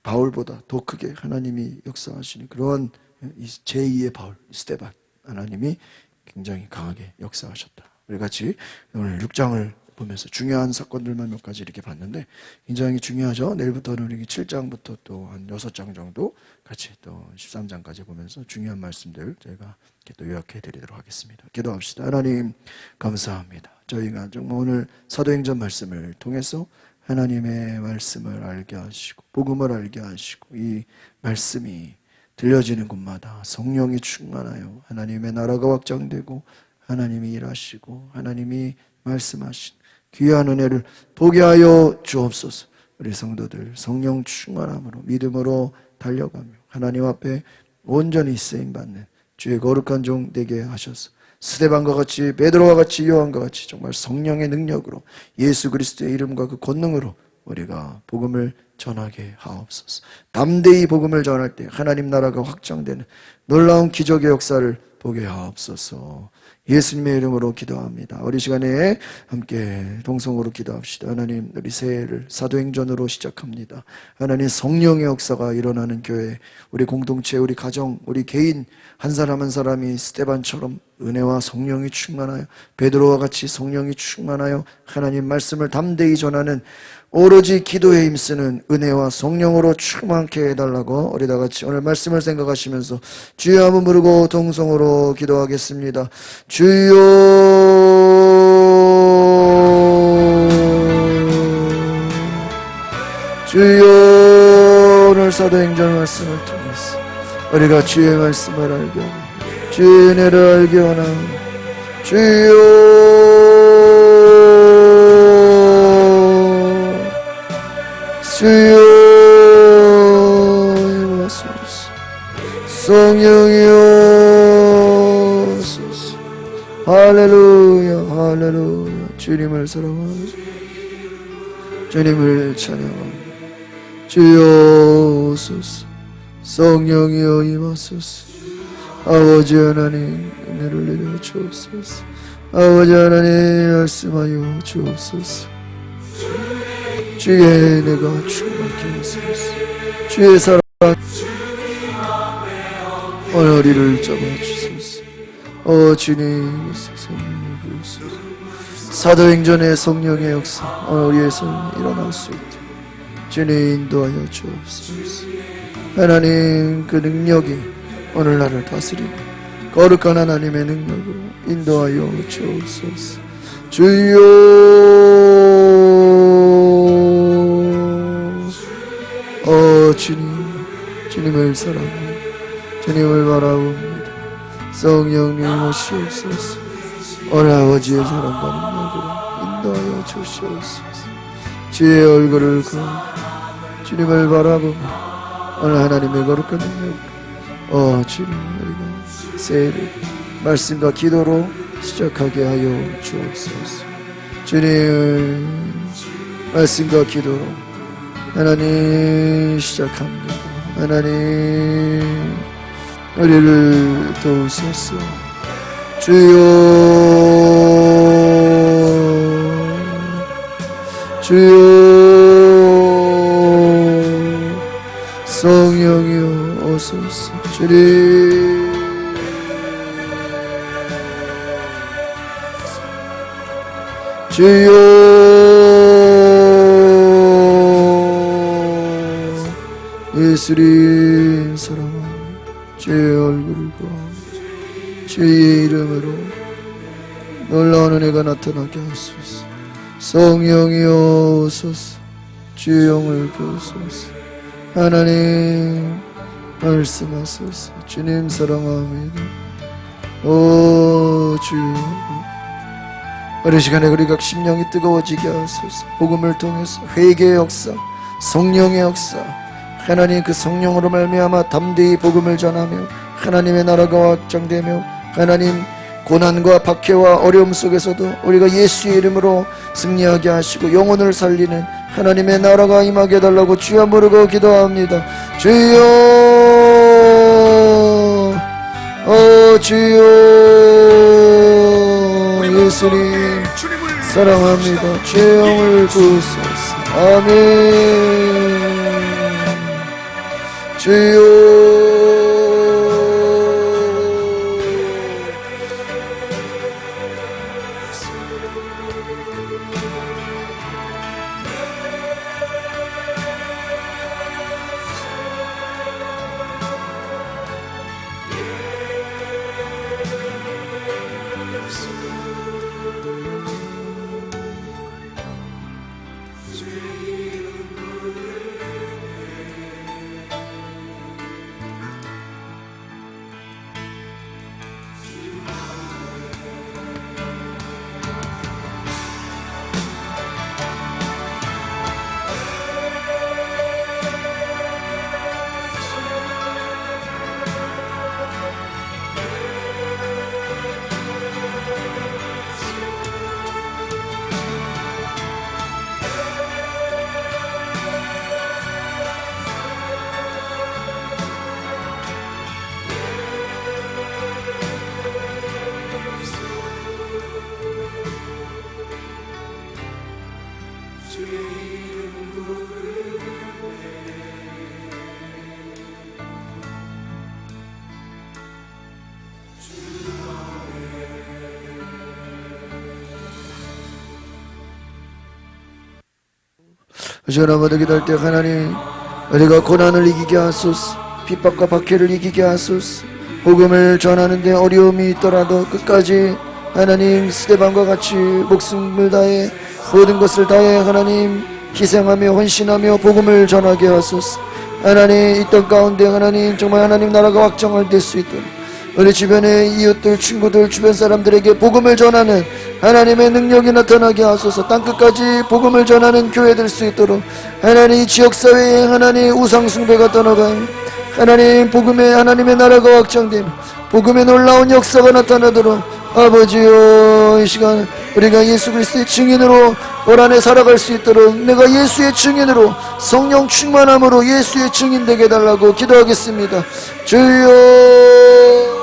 바울보다 더 크게 하나님이 역사하시는 그런 제2의 바울 스데반 하나님이 굉장히 강하게 역사하셨다. 우리 같이 오늘 6장을 보면서 중요한 사건들만 몇 가지 이렇게 봤는데 굉장히 중요하죠. 내일부터는 우리 7장부터 또 한 6장 정도 같이 또 13장까지 보면서 중요한 말씀들 저희가 또 요약해 드리도록 하겠습니다. 기도합시다. 하나님 감사합니다. 저희가 정말 오늘 사도행전 말씀을 통해서 하나님의 말씀을 알게 하시고 복음을 알게 하시고 이 말씀이 들려지는 곳마다 성령이 충만하여 하나님의 나라가 확장되고 하나님이 일하시고 하나님이 말씀하신 귀한 은혜를 보게 하여 주옵소서. 우리 성도들 성령 충만함으로 믿음으로 달려가며 하나님 앞에 온전히 쓰임받는 주의 거룩한 종 되게 하셔서 스데반과 같이 베드로와 같이 요한과 같이 정말 성령의 능력으로 예수 그리스도의 이름과 그 권능으로 우리가 복음을 전하게 하옵소서. 담대히 복음을 전할 때 하나님 나라가 확장되는 놀라운 기적의 역사를 보게 하옵소서. 예수님의 이름으로 기도합니다. 우리 시간에 함께 동성으로 기도합시다. 하나님, 우리 새해를 사도행전으로 시작합니다. 하나님, 성령의 역사가 일어나는 교회, 우리 공동체, 우리 가정, 우리 개인 한 사람 한 사람이 스데반처럼 은혜와 성령이 충만하여 베드로와 같이 성령이 충만하여 하나님 말씀을 담대히 전하는 오로지 기도에 힘쓰는 은혜와 성령으로 충만케 해달라고 우리 다 같이 오늘 말씀을 생각하시면서 주여 한번 부르고 동성으로 기도하겠습니다. 주여, 주여, 오늘 사도행전 말씀을 통해서 우리가 주의 말씀을 알게 하고 주의 은혜를 알게 원하옵니다. 주여, 임하소서. 성령이여 오소서. 할렐루야, 할렐루야. 주님을 사랑하면서 주님을 찬양합니다. 주여 오소서. 성령이여 임하소서. 아버지 하나님 은혜를 내려 주옵소서. 아버지 하나님 말씀하여 주옵소서. 주의 은혜가 충만케 하소서. 주의 사랑 오늘이를 잡아주소서. 주님 성령을 부으소서. 사도행전의 성령의 역사 오늘 우리의 삶에 일어날 수 있도록 주님 인도하여 주옵소서. 하나님 그 능력이 오늘 나를 다스리는 거룩한 하나님의 능력으로 인도하여 주옵소서. 주여 주님을 사랑하고 주님을 바라봅니다. 성령님 오시옵소서. 오늘 아버지의 사랑과 능력으로 인도하여 주시옵소서. 주의 얼굴을 보고 주님을 바라보며 오늘 하나님의 거룩한 능력 주님 우리가 새해를 말씀과 기도로 시작하게 하여 주옵소서. 주님 말씀과 기도로 하나님 시작합니다. 하나님 우리를 도우소서. 주여 성령이여 오소서. 주님 예수님 사랑하며 주의 얼굴을 보아 주의 이름으로 놀라운 은혜가 나타나게 하소서. 성령이여 오소서. 주의 영을 부으소서. 하나님 말씀하소서. 주님 사랑합니다. 주여 어느 시간에 우리가 심령이 뜨거워지게 하소서. 복음을 통해서 회개의 역사, 성령의 역사, 하나님 그 성령으로 말미암아 담대히 복음을 전하며 하나님의 나라가 확장되며 하나님 고난과 박해와 어려움 속에서도 우리가 예수의 이름으로 승리하게 하시고 영혼을 살리는 하나님의 나라가 임하게 해달라고 주여 부르고 기도합니다. 주여 주여 예수님 사랑합니다. 주의 영을 부으소서. 아멘. 주여 전화마다 기도할 때 하나님 우리가 고난을 이기게 하소서. 핍박과 박해를 이기게 하소서. 복음을 전하는데 어려움이 있더라도 끝까지 하나님 스데반과 같이 목숨을 다해 모든 것을 다해 하나님 희생하며 헌신하며 복음을 전하게 하소서. 하나님 이 땅 가운데 하나님 정말 하나님 나라가 확장될 수 있도록 우리 주변의 이웃들 친구들 주변 사람들에게 복음을 전하는 하나님의 능력이 나타나게 하소서. 땅끝까지 복음을 전하는 교회 될 수 있도록 하나님 이 지역사회에 하나님 우상숭배가 떠나가며 하나님 복음의 하나님의 나라가 확장되며 복음의 놀라운 역사가 나타나도록 아버지여, 이 시간 우리가 예수 그리스도의 증인으로 올 한해 살아갈 수 있도록 내가 예수의 증인으로 성령 충만함으로 예수의 증인 되게 해달라고 기도하겠습니다. 주여.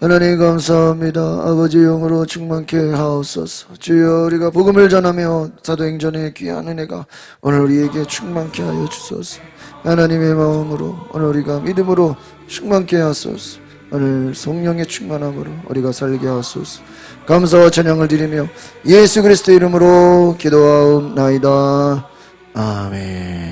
하나님 감사합니다. 아버지 영으로 충만케 하옵소서. 주여, 우리가 복음을 전하며 사도행전의 귀한 은혜가 오늘 우리에게 충만케 하여 주소서. 하나님의 마음으로 오늘 우리가 믿음으로 충만케 하소서. 오늘 성령의 충만함으로 우리가 살게 하소서. 감사와 찬양을 드리며 예수 그리스도 이름으로 기도하옵나이다. 아멘.